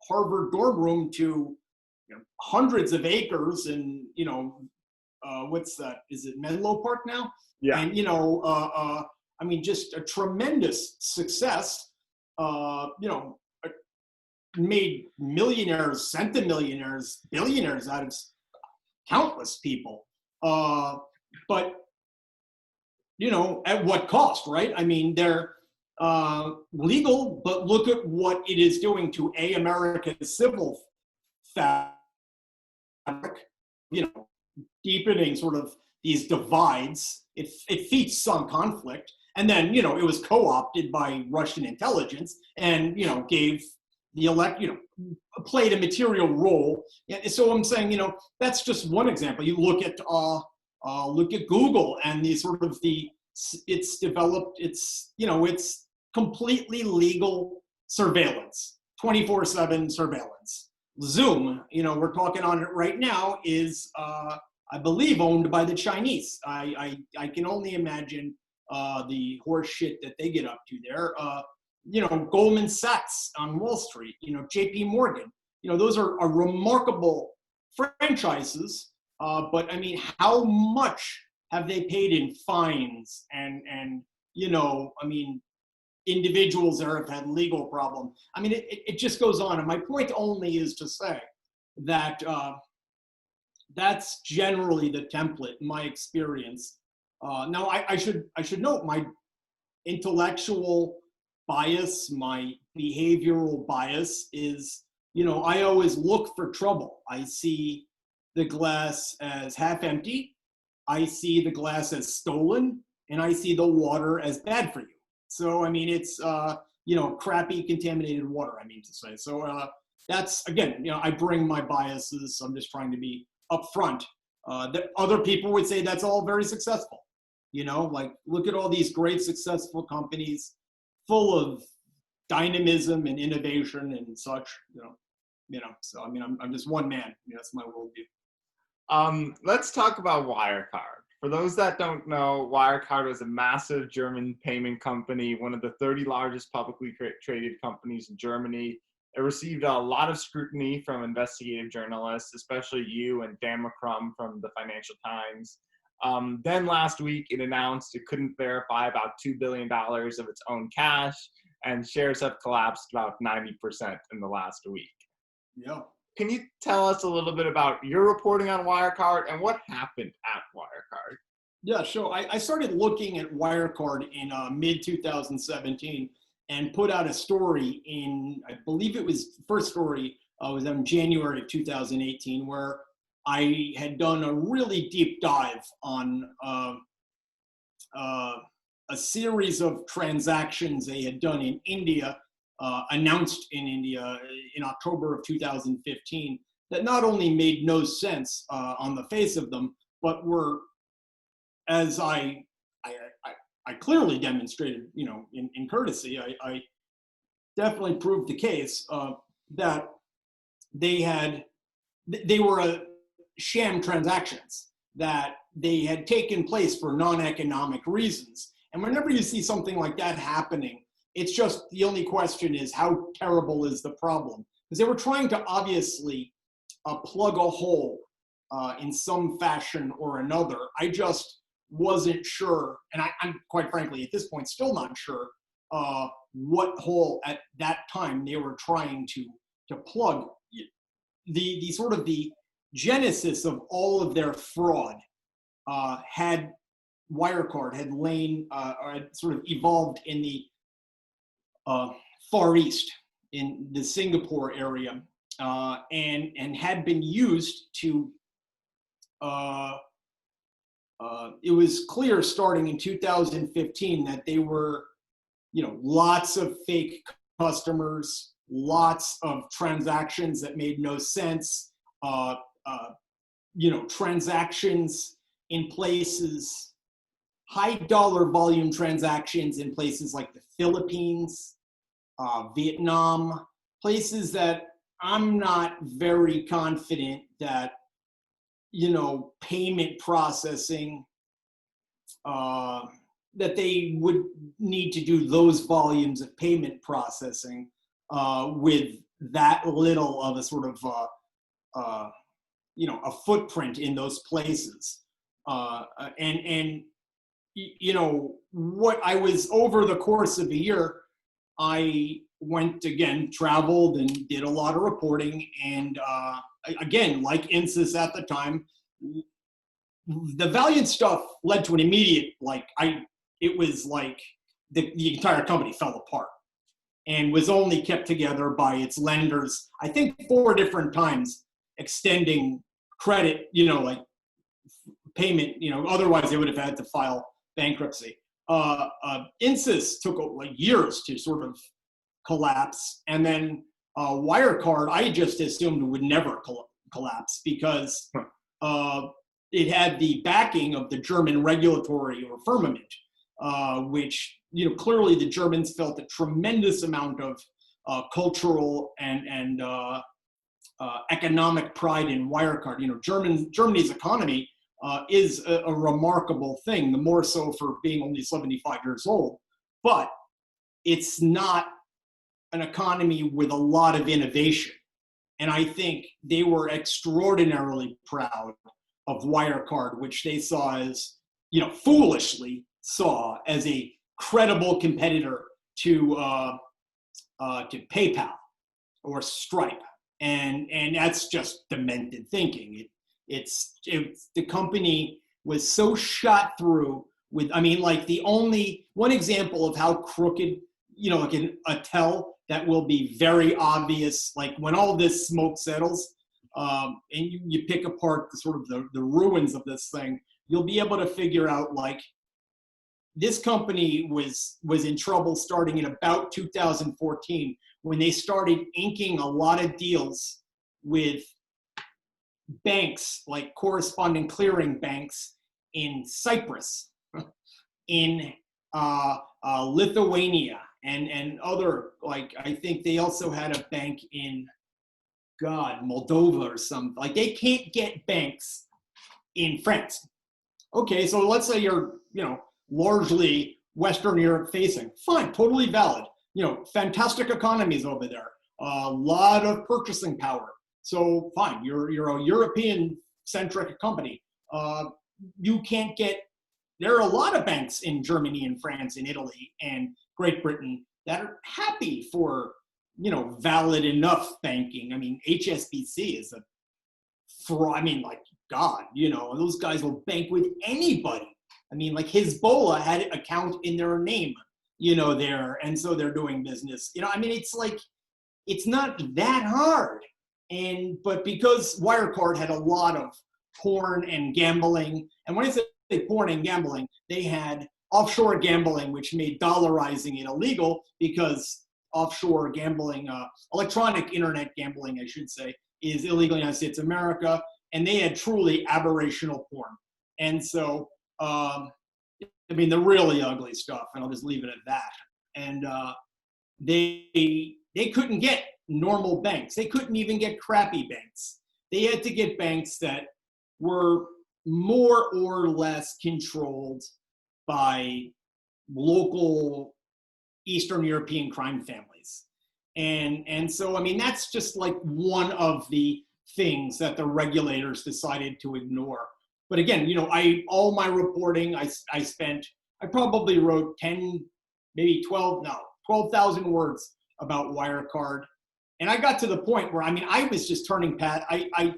Harvard dorm room to, hundreds of acres and, what's that? Is it Menlo Park now? Yeah. And, I mean, just a tremendous success, made millionaires, centimillionaires, billionaires out of countless people. But, at what cost, right? I mean, they're legal, but look at what it is doing to America's civil fabric, deepening sort of these divides. It feeds some conflict. And then, it was co-opted by Russian intelligence and, gave the played a material role. So I'm saying, that's just one example. You look at Google and it's developed, it's completely legal surveillance, 24/7 surveillance. Zoom, we're talking on it right now, is I believe owned by the Chinese. I can only imagine the horse shit that they get up to there. Goldman Sachs on Wall Street, JP Morgan, those are remarkable franchises. But I mean, how much have they paid in fines and I mean, individuals there have had legal problems. I mean, it just goes on. And my point only is to say that that's generally the template in my experience. Now, I should note my intellectual bias, my behavioral bias is, I always look for trouble. I see the glass as half empty. I see the glass as stolen, and I see the water as bad for you. So, I mean, it's, crappy contaminated water, I mean to say. So that's, again, I bring my biases. So I'm just trying to be upfront. That other people would say that's all very successful. Like, look at all these great successful companies full of dynamism and innovation and such, so I mean, I'm just one man. That's my worldview. Let's talk about Wirecard. For those that don't know, Wirecard was a massive German payment company, one of the 30 largest publicly traded companies in Germany. It received a lot of scrutiny from investigative journalists, especially you and Dan McCrum from the Financial Times. Then last week, it announced it couldn't verify about $2 billion of its own cash, and shares have collapsed about 90% in the last week. Yeah. Can you tell us a little bit about your reporting on Wirecard and what happened at Wirecard? Yeah, sure. I started looking at Wirecard in mid-2017 and put out a story in, I believe it was, the first story was in January of 2018, where I had done a really deep dive on a series of transactions they had done in India, announced in India in October of 2015, that not only made no sense on the face of them, but were, as I clearly demonstrated, in courtesy, I definitely proved the case that they were sham transactions, that they had taken place for non-economic reasons. And whenever you see something like that happening, it's just, the only question is, how terrible is the problem? Because they were trying to obviously plug a hole in some fashion or another. I just wasn't sure, and I'm quite frankly at this point still not sure what hole at that time they were trying to plug. The sort of the genesis of all of their fraud had Wirecard had lain or had sort of evolved in the Far East, in the Singapore area, and had been used to. It was clear starting in 2015 that they were, lots of fake customers, lots of transactions that made no sense, transactions in places, high dollar volume transactions in places like the Philippines, Vietnam, places that I'm not very confident that, payment processing, that they would need to do those volumes of payment processing with that little of a sort of, a footprint in those places. What I was, over the course of a year, I went again, traveled and did a lot of reporting. And again, like Insys at the time, the Valeant stuff led to an immediate, it was like the entire company fell apart and was only kept together by its lenders, I think 4 different times, extending credit, payment, otherwise they would have had to file bankruptcy. Insys took years to sort of collapse. And then Wirecard, I just assumed would never collapse because it had the backing of the German regulatory or firmament, which clearly the Germans felt a tremendous amount of cultural and economic pride in Wirecard. Germany's economy is a remarkable thing, the more so for being only 75 years old, but it's not an economy with a lot of innovation. And I think they were extraordinarily proud of Wirecard, which they saw as, foolishly saw as a credible competitor to PayPal or Stripe. And that's just demented thinking. It's the company was so shot through with, the only one example of how crooked, like a tell that will be very obvious, like when all this smoke settles, and you pick apart the sort of the ruins of this thing, you'll be able to figure out, like, this company was in trouble starting in about 2014 when they started inking a lot of deals with banks, like corresponding clearing banks in Cyprus, in Lithuania, and other, like, I think they also had a bank in Moldova or something. Like, they can't get banks in France. Okay, so let's say you're, largely Western Europe facing. Fine, totally valid. Fantastic economies over there. A lot of purchasing power. So fine, you're a European-centric company. You can't get. There are a lot of banks in Germany and France and Italy and Great Britain that are happy for, valid enough banking. HSBC is those guys will bank with anybody. Like Hezbollah had an account in their name, there, and so they're doing business. It's like, it's not that hard. But because Wirecard had a lot of porn and gambling, and when I say porn and gambling, they had offshore gambling, which made dollarizing it illegal because offshore gambling, electronic internet gambling, I should say, is illegal in the United States of America, and they had truly aberrational porn. And so, the really ugly stuff, and I'll just leave it at that. And they couldn't get normal banks. They couldn't even get crappy banks. They had to get banks that were more or less controlled by local Eastern European crime families. And so, that's just like one of the things that the regulators decided to ignore. But again, all my reporting, I probably wrote 12,000 words about Wirecard. And I got to the point where, I was just turning pad. I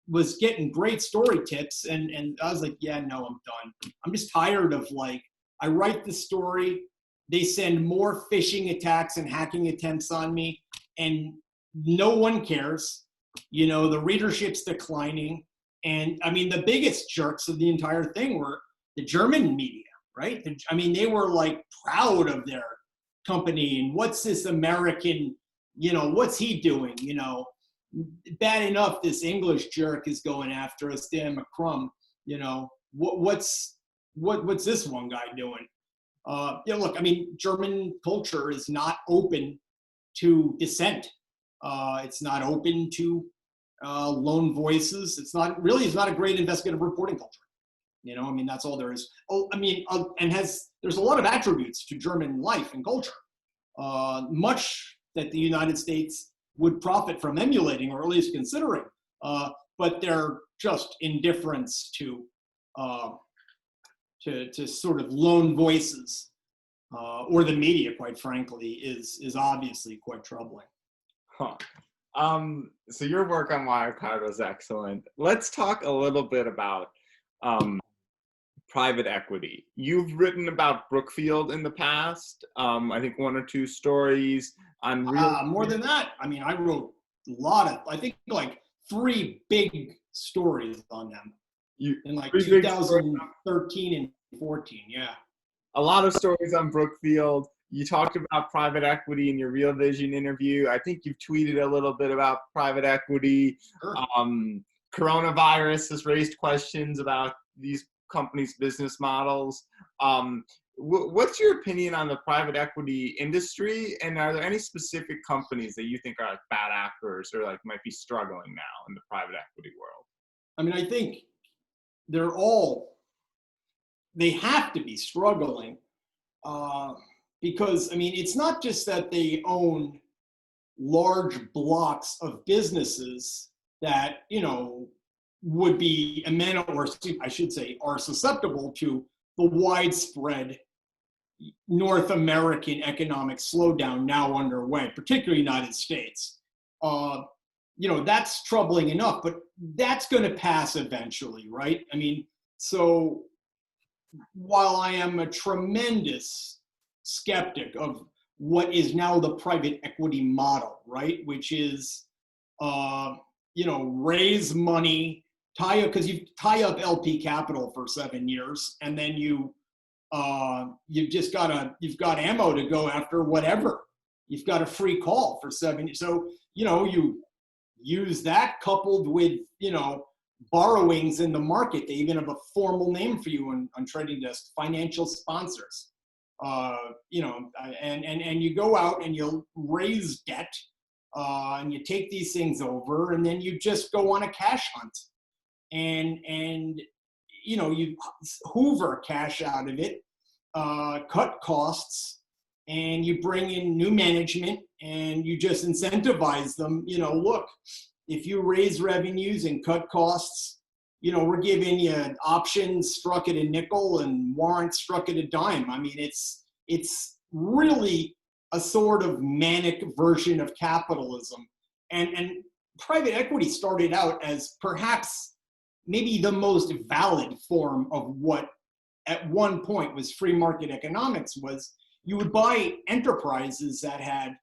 was getting great story tips, and I was like, yeah, no, I'm done. I'm just tired of, like, I write the story, they send more phishing attacks and hacking attempts on me, and no one cares. The readership's declining. And the biggest jerks of the entire thing were the German media, right? They were, like, proud of their company, and what's this American, what's he doing? Bad enough this English jerk is going after us, Dan McCrum. What's this one guy doing? Look, German culture is not open to dissent. It's not open to lone voices. It's not a great investigative reporting culture. That's all there is. There's a lot of attributes to German life and culture, much that the United States would profit from emulating, or at least considering. But they're just indifference to sort of lone voices, or the media, quite frankly, is obviously quite troubling. Huh. So your work on Wirecard was excellent. Let's talk a little bit about private equity. You've written about Brookfield in the past. I think 1 or 2 stories on more than that. I wrote a lot of, I think, like 3 big stories on them in like 2013 and 14. Yeah. A lot of stories on Brookfield. You talked about private equity in your Real Vision interview. I think you've tweeted a little bit about private equity. Sure. Coronavirus has raised questions about these companies' business models. What's your opinion on the private equity industry? And are there any specific companies that you think are like bad actors or like might be struggling now in the private equity world? I mean, I think they have to be struggling because, I mean, it's not just that they own large blocks of businesses that, would be amenable, or I should say, are susceptible to the widespread North American economic slowdown now underway, particularly United States. That's troubling enough, but that's going to pass eventually, right? I mean, so while I am a tremendous skeptic of what is now the private equity model, right, which is, raise money, because you tie up LP capital for 7 years, and then you've got ammo to go after whatever. You've got a free call for 7 years. So, you use that coupled with, borrowings in the market. They even have a formal name for you on trading desk, financial sponsors. And you go out and you'll raise debt, and you take these things over, and then you just go on a cash hunt. And you hoover cash out of it, cut costs, and you bring in new management, and you just incentivize them. Look, if you raise revenues and cut costs, we're giving you options struck at a nickel and warrants struck at a dime. I mean, it's really a sort of manic version of capitalism. And private equity started out as perhaps maybe the most valid form of what at one point was free market economics. Was you would buy enterprises that had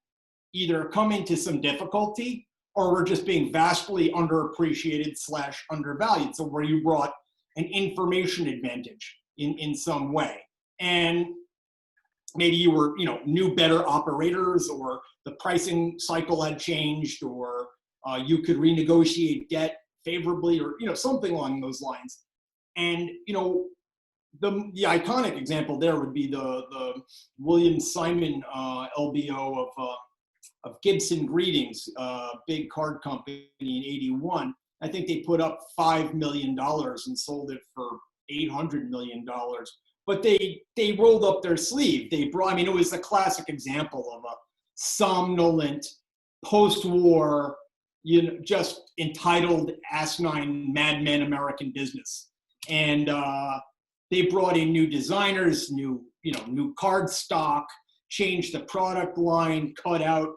either come into some difficulty or were just being vastly underappreciated / undervalued. So where you brought an information advantage in some way. And maybe you were, knew better operators, or the pricing cycle had changed, or you could renegotiate debt favorably, or, something along those lines. And, the iconic example there would be the William Simon LBO of Gibson Greetings, big card company in '81. I think they put up $5 million and sold it for $800 million. But they rolled up their sleeve. It was a classic example of a somnolent, post-war, just entitled, asinine, madman American business. And they brought in new designers, new card stock, changed the product line, cut out,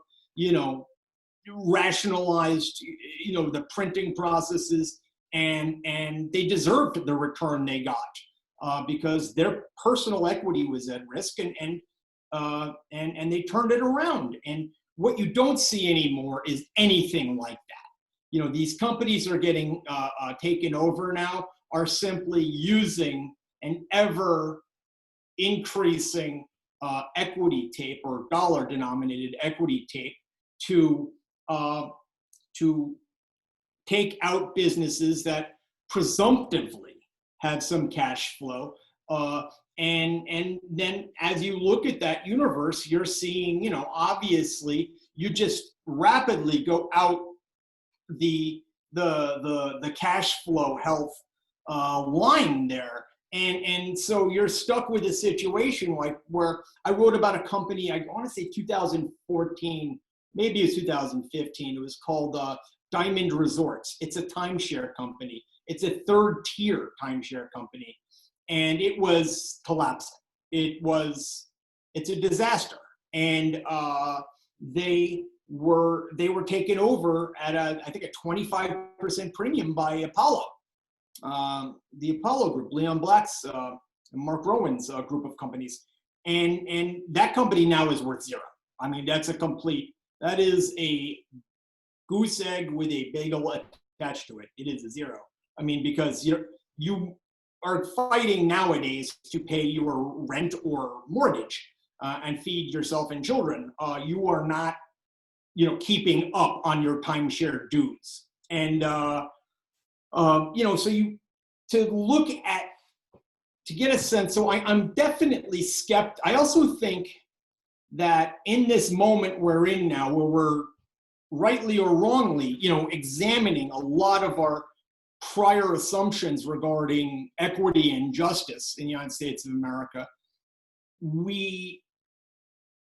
rationalized, the printing processes, and they deserved the return they got because their personal equity was at risk, and they turned it around. And what you don't see anymore is anything like that. These companies are getting taken over now, are simply using an ever increasing equity tape, or dollar denominated equity tape, to take out businesses that presumptively have some cash flow. And then as you look at that universe, you're seeing, obviously you just rapidly go out the cash flow health line there. And so you're stuck with a situation like where I wrote about a company, I want to say 2014, maybe it was 2015. It was called Diamond Resorts. It's a timeshare company. It's a third tier timeshare company. And it was collapsing. It's a disaster. And they were taken over at I think a 25% premium by Apollo. The Apollo Group, Leon Black's, Mark Rowan's group of companies. And that company now is worth zero. I mean, that is a goose egg with a bagel attached to it. It is a zero. I mean, because you are fighting nowadays to pay your rent or mortgage. and feed yourself and children, you are not, keeping up on your timeshare dues. And so to get a sense. So I'm definitely skeptical. I also think that in this moment we're in now, where we're rightly or wrongly, examining a lot of our prior assumptions regarding equity and justice in the United States of America,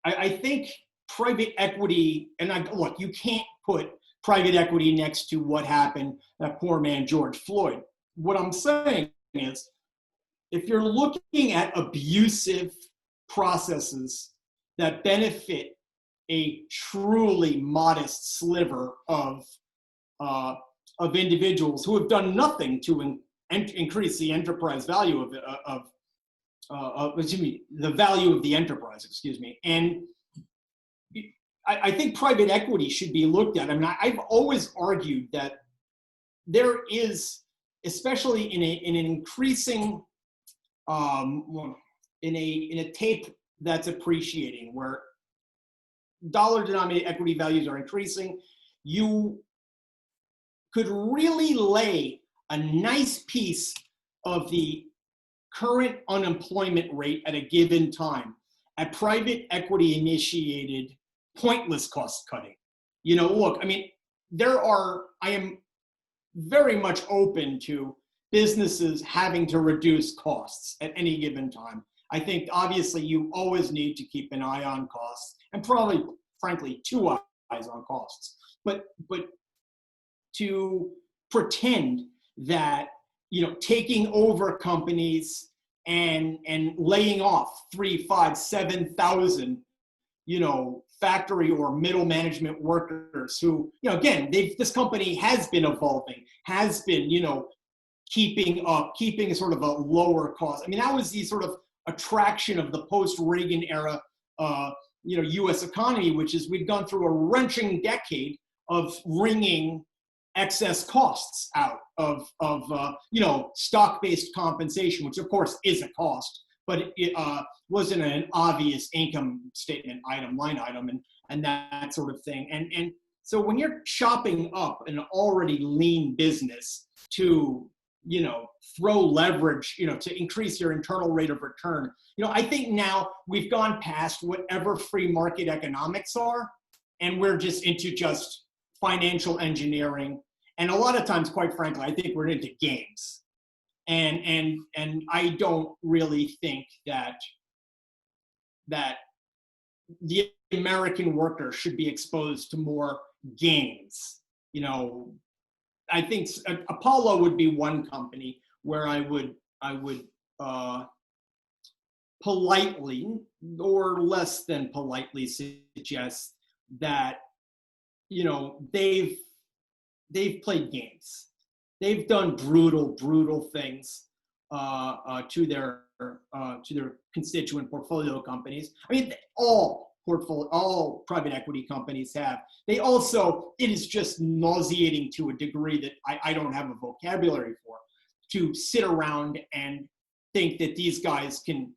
I think private equity, and look, you can't put private equity next to what happened, that poor man George Floyd. What I'm saying is, if you're looking at abusive processes that benefit a truly modest sliver of individuals who have done nothing to increase the enterprise value the value of the enterprise, and I think private equity should be looked at. I mean, I've always argued that there is, especially in an increasing, in a tape that's appreciating, where dollar-denominated equity values are increasing, you could really lay a nice piece of the current unemployment rate at a given time at private equity-initiated pointless cost cutting. Look, I mean, I am very much open to businesses having to reduce costs at any given time. I think obviously you always need to keep an eye on costs, and probably, frankly, two eyes on costs. But to pretend that, taking over companies and laying off 3, 5, 7,000, factory or middle management workers who, again, this company has been evolving, has been, keeping sort of a lower cost. I mean, that was the sort of attraction of the post-Reagan era, U.S. economy, which is we've gone through a wrenching decade of wringing excess costs out of stock-based compensation, which of course is a cost, but it wasn't an obvious income statement line item, and that sort of thing. And so when you're chopping up an already lean business to, throw leverage, to increase your internal rate of return, I think now we've gone past whatever free market economics are, and we're just into just financial engineering. And a lot of times, quite frankly, I think we're into games. And I don't really think that the American worker should be exposed to more games. I think Apollo would be one company where I would politely or less than politely suggest that, they've played games. They've done brutal things to their constituent portfolio companies. I mean, all private equity companies have. They also, it is just nauseating to a degree that I don't have a vocabulary for, to sit around and think that these guys can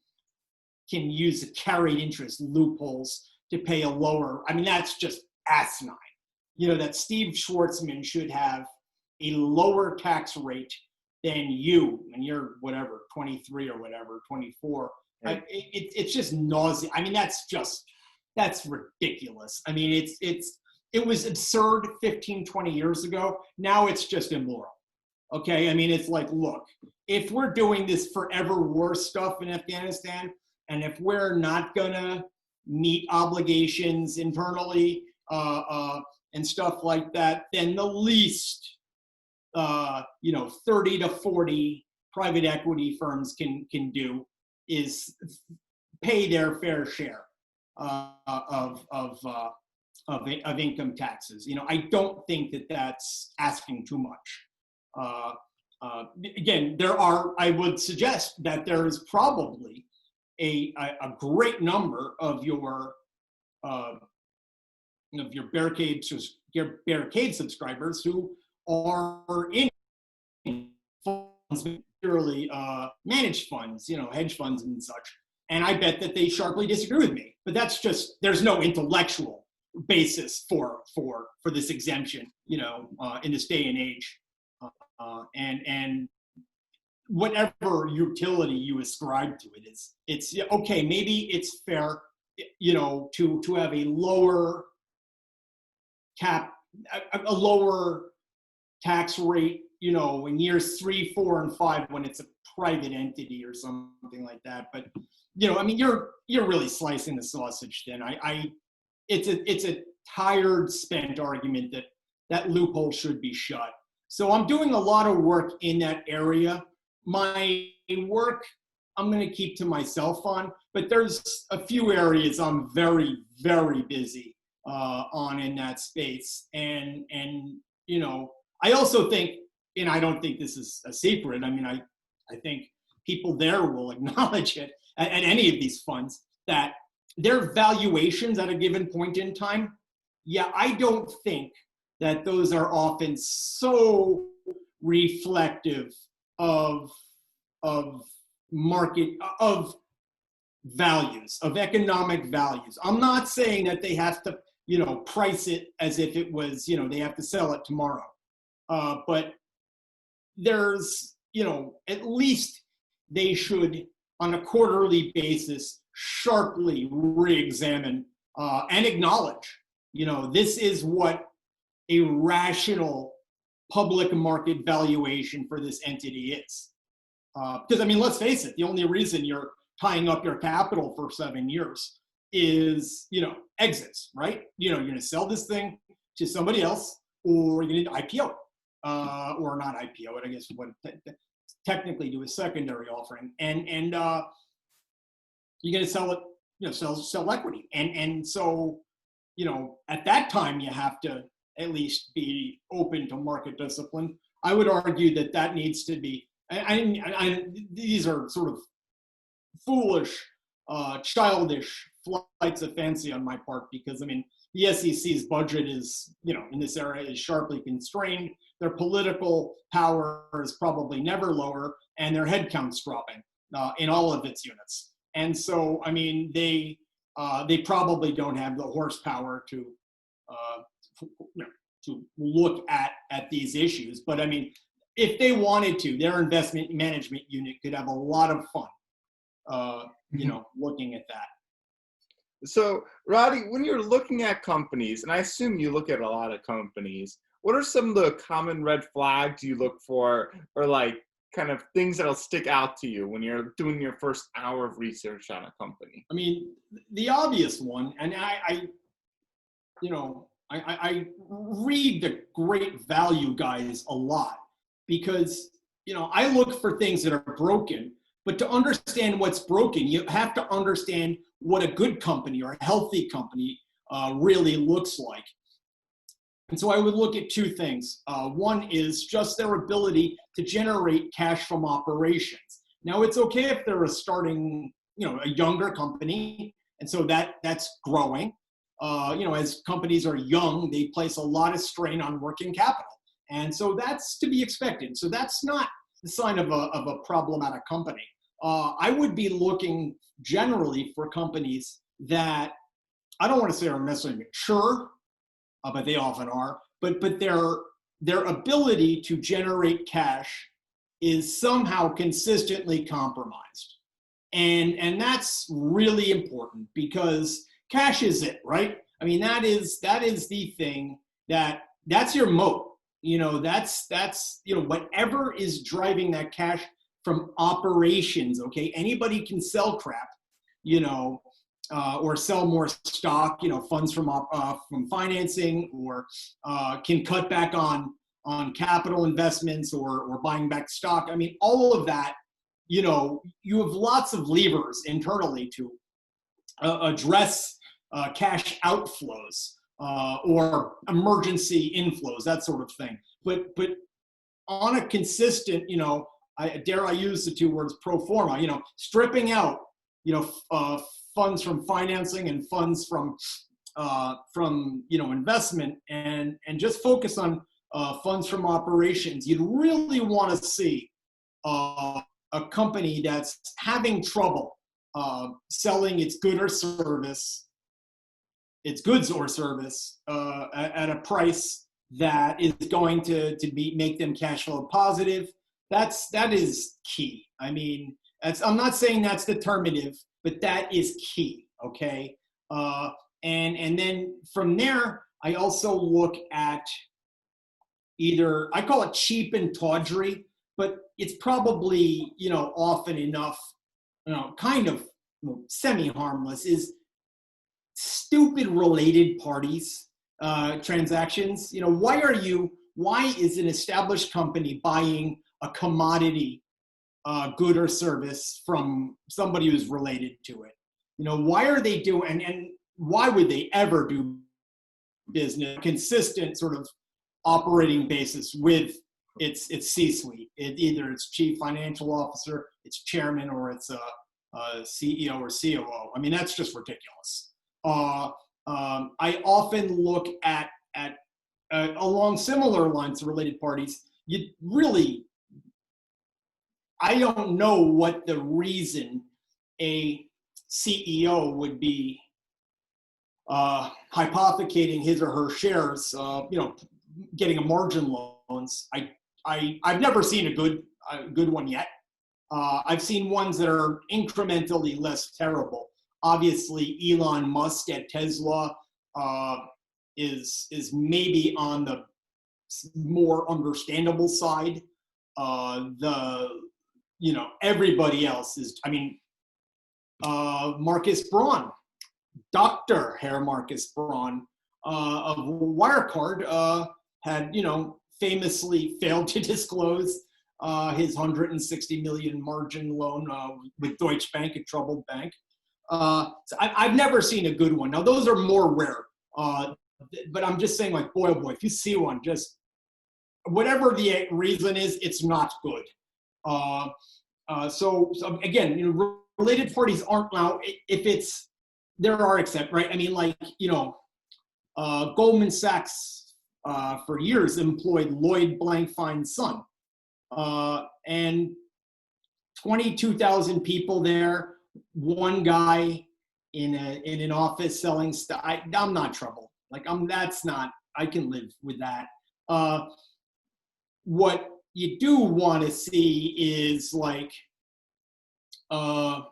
use carried interest loopholes to pay a lower. I mean, that's just asinine. That Steve Schwartzman should have a lower tax rate than you, and you're whatever, 23 or whatever, 24. Right. It's just nausea. I mean, that's ridiculous. I mean, it was absurd 15, 20 years ago. Now it's just immoral. Okay. I mean, it's like, look, if we're doing this forever war stuff in Afghanistan, and if we're not gonna meet obligations internally, and stuff like that, then the least, 30 to 40 private equity firms can do is pay their fair share of income taxes. I don't think that that's asking too much. Again, I would suggest that there is probably a great number of your Barricade subscribers who are in funds, purely managed funds, hedge funds and such. And I bet that they sharply disagree with me. But that's just, there's no intellectual basis for this exemption, in this day and age. And whatever utility you ascribe to it is, it's okay, maybe it's fair, to have a lower a lower tax rate, in years 3, 4, and 5 when it's a private entity or something like that. But you're really slicing the sausage thin. It's a tired, spent argument that loophole should be shut. So I'm doing a lot of work in that area. My work I'm going to keep to myself on, but there's a few areas I'm very, very busy on in that space. And I also think, and I don't think this is a secret, I think people there will acknowledge it at any of these funds, that their valuations at a given point in time, I don't think that those are often so reflective of market, of values, of economic values. I'm not saying that they have to, price it as if it was, they have to sell it tomorrow. But there's, at least they should, on a quarterly basis, sharply re-examine and acknowledge, this is what a rational public market valuation for this entity is. Because, let's face it, the only reason you're tying up your capital for 7 years is, exits, right? You're going to sell this thing to somebody else, or you're going to IPO it, or not IPO it, I guess what technically do a secondary offering, and you're going to sell it, sell equity, and so, at that time you have to at least be open to market discipline. I would argue that needs to be. These are sort of foolish, childish flights of fancy on my part, because the SEC's budget is, in this area is sharply constrained. Their political power is probably never lower, and their headcount's dropping in all of its units. And so, they probably don't have the horsepower to look at these issues. But if they wanted to, their investment management unit could have a lot of fun, looking at that. So, Roddy, when you're looking at companies, and I assume you look at a lot of companies, what are some of the common red flags you look for, or kind of things that'll stick out to you when you're doing your first hour of research on a company? The obvious one, and I read the great value guys a lot, because, I look for things that are broken, but to understand what's broken, you have to understand what a good company or a healthy company really looks like. And so I would look at two things. One is just their ability to generate cash from operations. Now, it's okay if they're a younger company, and so that's growing. As companies are young, they place a lot of strain on working capital. And so that's to be expected. So that's not the sign of a problematic company. I would be looking generally for companies that, I don't want to say are necessarily mature, but they often are, but their ability to generate cash is somehow consistently compromised. And that's really important, because cash is it, right? That is the thing that's your moat. That's whatever is driving that cash from operations. Okay, anybody can sell crap, or sell more stock, funds from financing, or can cut back on capital investments, or buying back stock. All of that, you have lots of levers internally to address cash outflows or emergency inflows, that sort of thing. But on a consistent, I use the two words pro forma, stripping out, funds from financing and funds from investment, and just focus on funds from operations. You'd really want to see a company that's having trouble selling its good or service, its goods or service at a price that is going to make them cash flow positive. That is key. I mean, I'm not saying that's determinative, but that is key. Okay, and then from there, I also look at either, I call it cheap and tawdry, but it's probably, often enough, kind of semi-harmless, is stupid related parties transactions. Why is an established company buying a commodity good or service from somebody who's related to it? Why are they doing, and why would they ever do business consistent sort of operating basis with its C-suite? Either its chief financial officer, its chairman, or its CEO or COO. I mean, that's just ridiculous. I often look at along similar lines of related parties. I don't know what the reason a CEO would be hypothecating his or her shares, getting a margin loans. I've never seen a good one yet. I've seen ones that are incrementally less terrible. Obviously, Elon Musk at Tesla is maybe on the more understandable side. Everybody else is. I mean, Marcus Braun, Dr. Herr Marcus Braun of Wirecard had, famously failed to disclose his 160 million margin loan with Deutsche Bank, a troubled bank. So I've never seen a good one. Now, those are more rare. But I'm just saying, like, boy, oh boy, if you see one, just whatever the reason is, it's not good. So again, related parties aren't now, there are exceptions, right? I mean, like, Goldman Sachs for years employed Lloyd Blankfein's son, and 22,000 people there, one guy in an office selling stuff. I'm not troubled. Like, I can live with that. What you do want to see is, like, I'm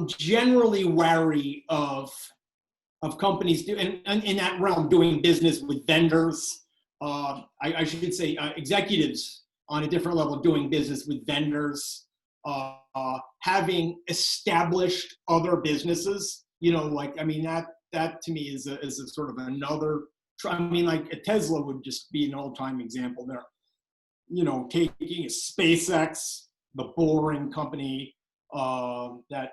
generally wary of companies in that realm doing business with vendors. I should say executives on a different level doing business with vendors, having established other businesses. That to me is a sort of another. I mean, like, a Tesla would just be an all-time example there. Taking a SpaceX, the boring company, that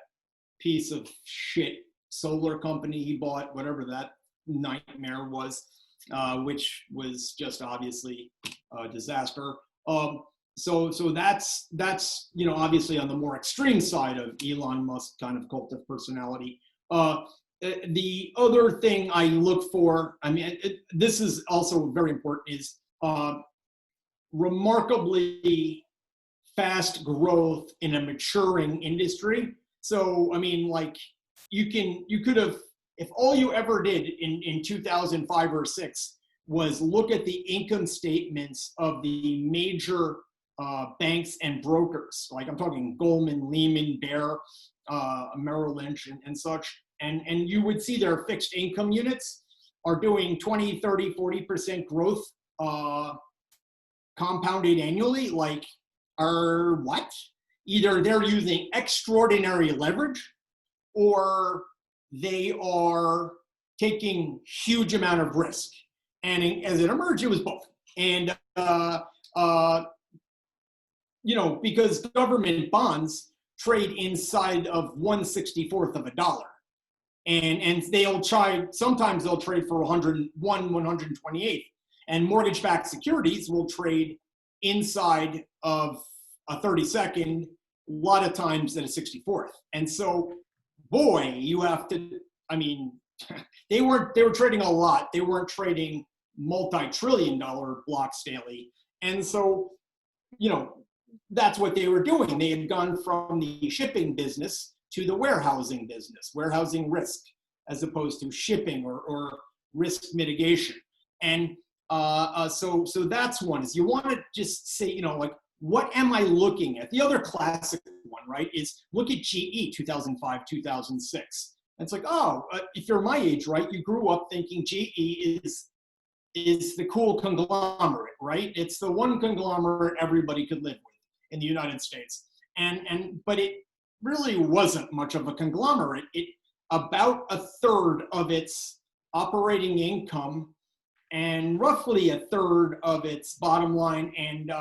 piece of shit solar company he bought, whatever that nightmare was, which was just obviously a disaster. So that's obviously on the more extreme side of Elon Musk kind of cult of personality. The other thing I look for, this is also very important, is remarkably fast growth in a maturing industry. So, I mean, like, you could have, if all you ever did in 2005 or 6 was look at the income statements of the major banks and brokers, like I'm talking Goldman, Lehman, Bear, Merrill Lynch, and such, and you would see their fixed income units are doing 20, 30, 40% growth compounded annually. Like, what? Either they're using extraordinary leverage, or they are taking huge amount of risk. And as it emerged, it was both. And because government bonds trade inside of 1/64th of a dollar, and sometimes they'll trade for 128th, and mortgage-backed securities will trade inside of a 32nd, a lot of times at a 64th. And so, boy, you have to, they were trading a lot. They weren't trading multi-trillion-dollar blocks daily. And so, that's what they were doing. They had gone from the shipping business to the warehousing business, warehousing risk, as opposed to shipping or risk mitigation. And so that's one, is you want to just say, like, what am I looking at? The other classic one, right, is look at GE 2005, 2006. And it's like, oh, if you're my age, right, you grew up thinking GE is the cool conglomerate, right? It's the one conglomerate everybody could live with in the United States. But it really wasn't much of a conglomerate. About a third of its operating income and roughly a third of its bottom line and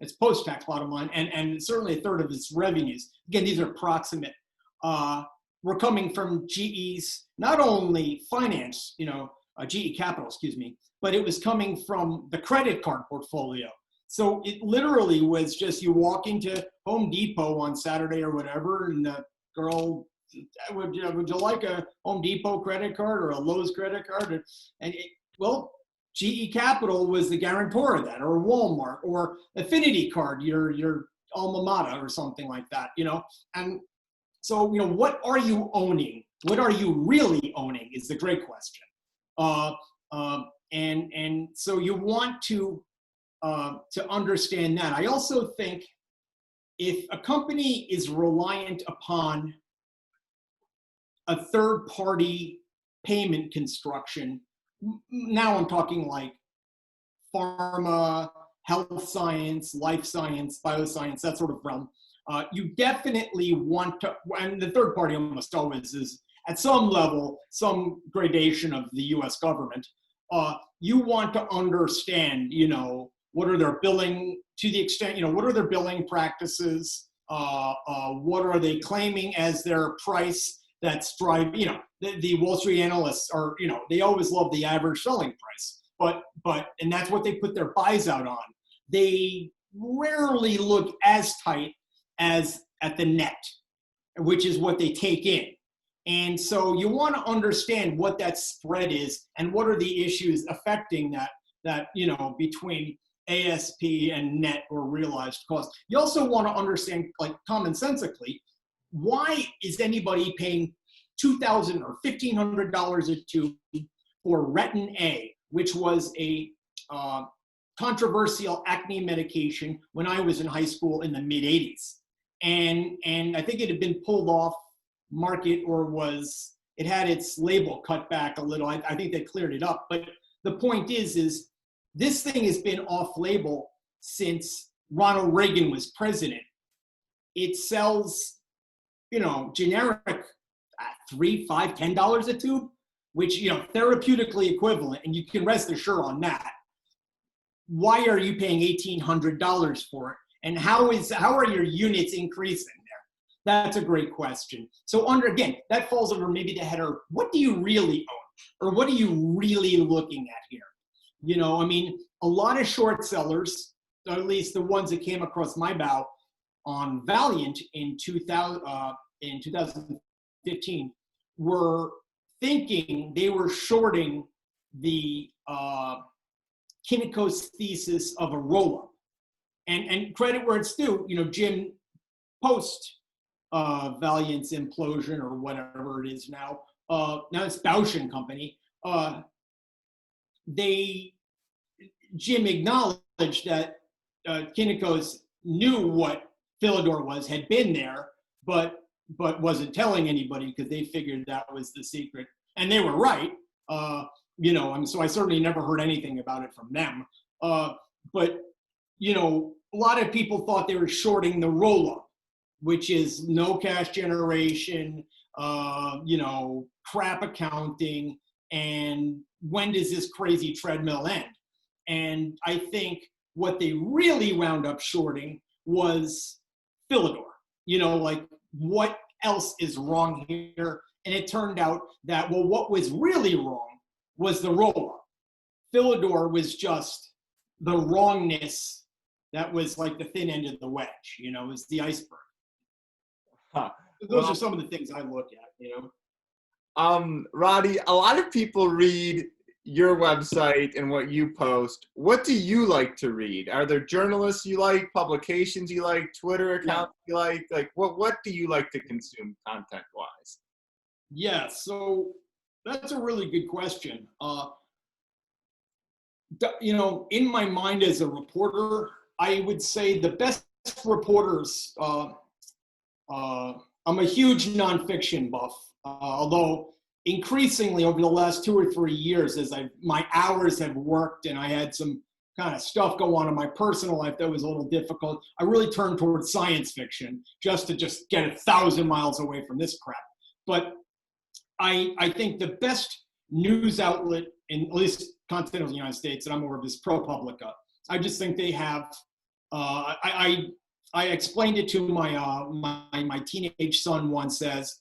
its post-tax bottom line, and certainly a third of its revenues. Again, these are approximate. Were coming from GE's not only finance, GE Capital, excuse me, but it was coming from the credit card portfolio. So it literally was just you walking to Home Depot on Saturday or whatever, and the girl, would you like a Home Depot credit card or a Lowe's credit card? Well, GE Capital was the guarantor of that, or Walmart, or Affinity Card, your alma mater or something like that, And so, what are you owning? What are you really owning is the great question. And so you want to understand that. I also think if a company is reliant upon a third-party payment construction, now I'm talking like pharma, health science, life science, bioscience, that sort of realm. You definitely want to, and the third party almost always is at some level, some gradation of the US government. You want to understand, what are their billing, to the extent, what are their billing practices? What are they claiming as their price that's driving, the Wall Street analysts are, they always love the average selling price, and that's what they put their buys out on. They rarely look as tight as at the net, which is what they take in. And so you want to understand what that spread is and what are the issues affecting that between ASP and net or realized cost. You also want to understand, like commonsensically, why is anybody paying $2,000 or $1,500 a tube for Retin A, which was a controversial acne medication when I was in high school in the mid 80s. And I think it had been pulled off market, or it had its label cut back a little. I think they cleared it up. But the point is this thing has been off label since Ronald Reagan was president. It sells, generic $3, $5, $10 a tube, which, therapeutically equivalent, and you can rest assured on that. Why are you paying $1,800 for it? And how are your units increasing there? That's a great question. So again, that falls under maybe the header, what do you really own? Or what are you really looking at here? A lot of short sellers, or at least the ones that came across my bow on Valeant in 2015, were thinking they were shorting the Kiniko's thesis of a roll-up. And credit where it's due, Jim, post Valiant's implosion or whatever it is now it's Bausch and Company, Jim acknowledged that Kiniko's knew what Philidor was, had been there, but wasn't telling anybody because they figured that was the secret. And they were right, so I certainly never heard anything about it from them. But a lot of people thought they were shorting the roll-up, which is no cash generation, crap accounting, and when does this crazy treadmill end? And I think what they really wound up shorting was Philidor. What else is wrong here? And it turned out that, what was really wrong was the roll-up. Philidor was just the wrongness that was like the thin end of the wedge, it was the iceberg. Huh. Those are some of the things I look at, Roddy, a lot of people read your website and what you post, what do you like to read? Are there journalists you like, publications you like, Twitter accounts you like? Like, what do you like to consume content-wise? Yeah, so that's a really good question. In my mind as a reporter, I would say the best reporters, I'm a huge nonfiction buff, although increasingly over the last 2 or 3 years, as my hours have worked and I had some kind of stuff go on in my personal life that was a little difficult, I really turned towards science fiction just to get 1,000 miles away from this crap. But I think the best news outlet, in at least continental United States, and I'm more of this ProPublica, I just think they have, I explained it to my teenage son once as,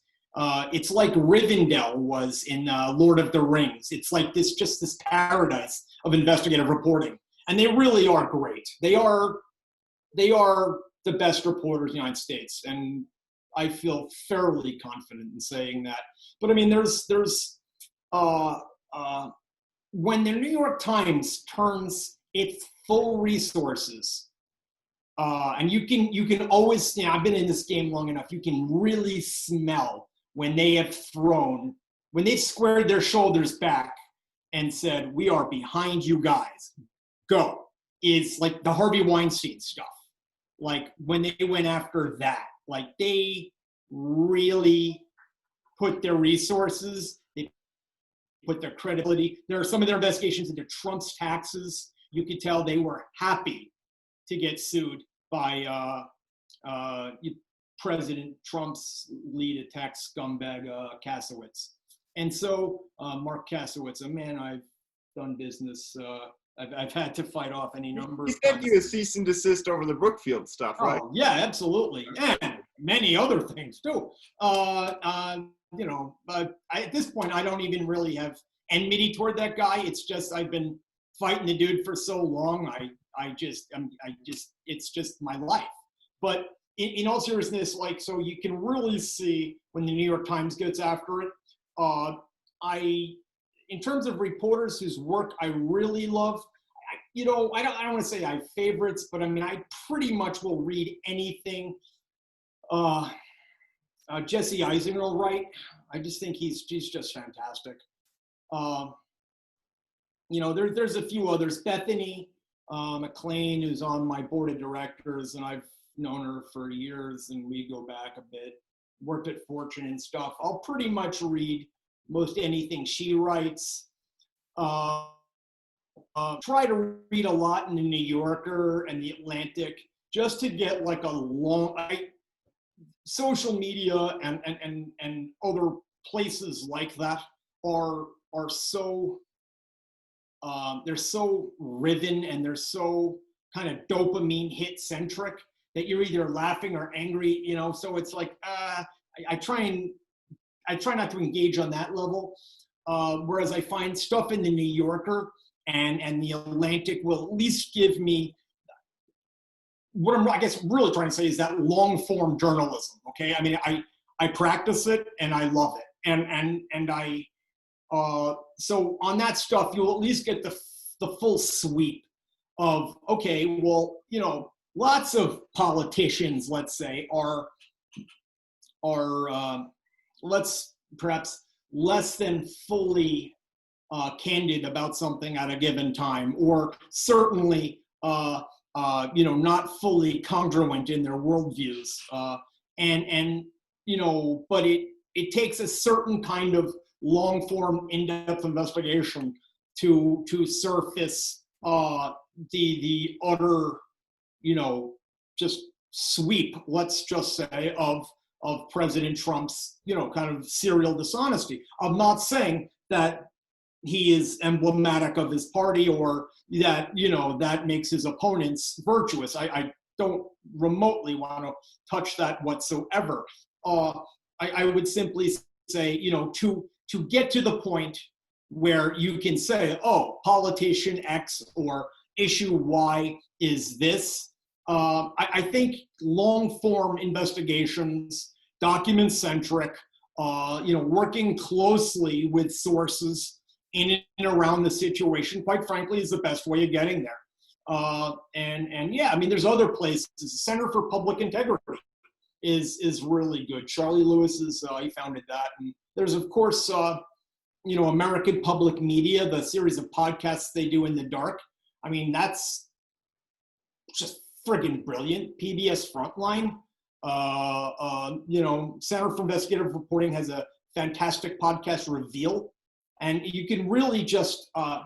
it's like Rivendell was in Lord of the Rings. It's like this paradise of investigative reporting. And they really are great. They are the best reporters in the United States. And I feel fairly confident in saying that. But I mean, when the New York Times turns its full resources, and you can always, I've been in this game long enough, you can really smell when they've squared their shoulders back and said, we are behind you guys, go. Is like the Harvey Weinstein stuff. Like when they went after that, like they really put their resources, they put their credibility. There are some of their investigations into Trump's taxes. You could tell they were happy to get sued by President Trump's lead attack scumbag, Kasowitz. And so Mark Kasowitz, a man I've done business, I've had to fight off any number He of sent times. you a cease and desist over the Brookfield stuff, right? Oh, yeah, absolutely. And many other things too. At this point, I don't even really have enmity toward that guy. It's just, I've been fighting the dude for so long. It's just my life. But in all seriousness, like, so you can really see when the New York Times gets after it. In terms of reporters whose work I really love, I don't want to say I have favorites, but I mean, I pretty much will read anything Jesse Eisinger will write. I just think he's just fantastic. There's a few others. Bethany McLean, who's on my board of directors, and I've known her for years, and we go back a bit. Worked at Fortune and stuff. I'll pretty much read most anything she writes. Try to read a lot in the New Yorker and the Atlantic just to get like a long. Social media and other places like that are so they're so riven and they're so kind of dopamine hit centric that you're either laughing or angry, so it's like I try not to engage on that level, whereas I find stuff in the New Yorker and the Atlantic will at least give me what I'm, I guess, really trying to say is that long form journalism. Okay, I mean, I practice it and I love it, and I so on that stuff you'll at least get the full sweep of, okay, well, lots of politicians, let's say, are perhaps less than fully candid about something at a given time, or certainly not fully congruent in their worldviews, but it takes a certain kind of long form, in-depth investigation to surface the utter, just sweep, let's just say, of President Trump's, kind of serial dishonesty. I'm not saying that he is emblematic of his party or that, that makes his opponents virtuous. I don't remotely want to touch that whatsoever. I would simply say, to get to the point where you can say, oh, politician X or issue Y is this. I think long form investigations, document centric, working closely with sources in and around the situation, quite frankly, is the best way of getting there. And yeah, I mean, there's other places. The Center for Public Integrity is really good. Charlie Lewis he founded that. And there's, of course, American Public Media, the series of podcasts they do in the dark. I mean, that's just friggin' brilliant. PBS Frontline, Center for Investigative Reporting has a fantastic podcast, Reveal. And you can really just, I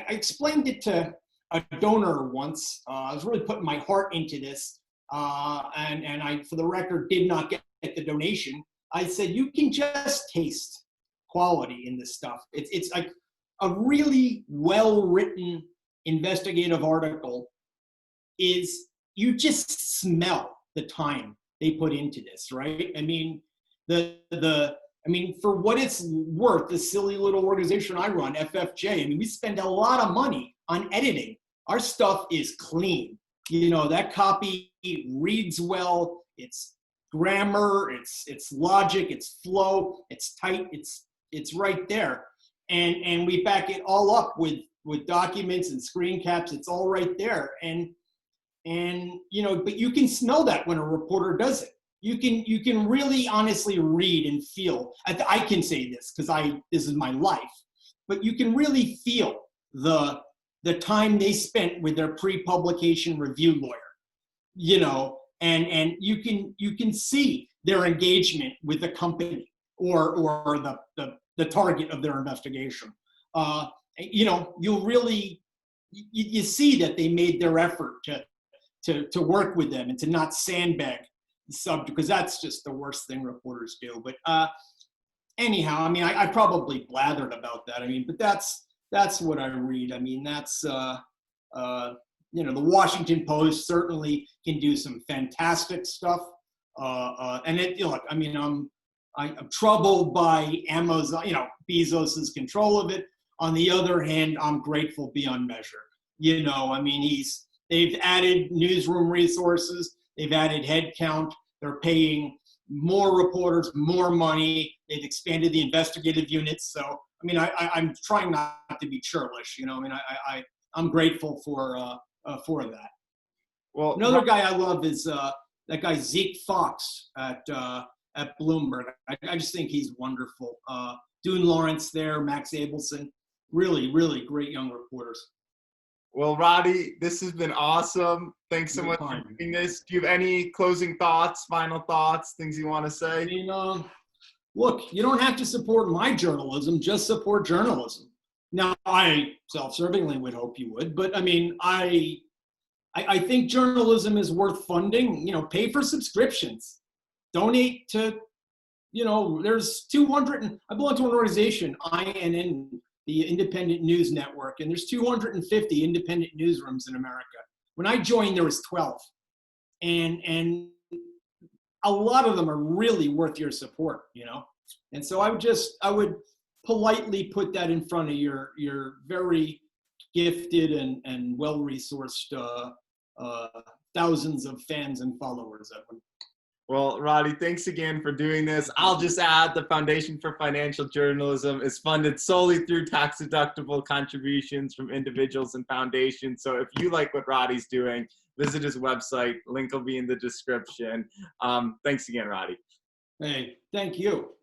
explained it to a donor once. I was really putting my heart into this. And I, for the record, did not get the donation. I said, you can just taste quality in this stuff. It's like a really well-written investigative article is you just smell the time they put into this, right? I mean, for what it's worth, the silly little organization I run, FFJ, I mean, we spend a lot of money on editing. Our stuff is clean. That copy reads well, it's grammar, it's logic, it's flow, it's tight, it's right there. And we back it all up with documents and screen caps. It's all right there. And but you can smell that when a reporter does it. You can really honestly read and feel. I can say this because this is my life, but you can really feel the time they spent with their pre-publication review lawyer, and you can see their engagement with the company or the target of their investigation. You'll really you see that they made their effort to work with them and to not sandbag the subject, because that's just the worst thing reporters do. But anyhow, I mean, I probably blathered about that. I mean, but that's what I read. I mean, that's the Washington Post certainly can do some fantastic stuff. And look, I mean, I'm troubled by Amazon, Bezos's control of it. On the other hand, I'm grateful beyond measure. I mean, they've added newsroom resources, they've added headcount, they're paying more reporters, more money, they've expanded the investigative units. So, I mean, I'm trying not to be churlish, I mean, I'm grateful for that. Well, another guy I love is that guy Zeke Fox at Bloomberg. I just think he's wonderful. Dune Lawrence there, Max Abelson, really, really great young reporters. Well, Roddy, this has been awesome. Thanks so much for doing this. Do you have any closing thoughts, final thoughts, things you want to say? I mean, look, you don't have to support my journalism, just support journalism. Now, I self-servingly would hope you would, but I mean, I think journalism is worth funding. Pay for subscriptions, donate to, there's 200, I belong to an organization, INN, the Independent News Network, and there's 250 independent newsrooms in America. When I joined, there was 12, and a lot of them are really worth your support, And so I would politely put that in front of your very gifted and well-resourced thousands of fans and followers, Edwin. Well, Roddy, thanks again for doing this. I'll just add the Foundation for Financial Journalism is funded solely through tax-deductible contributions from individuals and foundations. So if you like what Roddy's doing, visit his website. Link will be in the description. Thanks again, Roddy. Hey, thank you.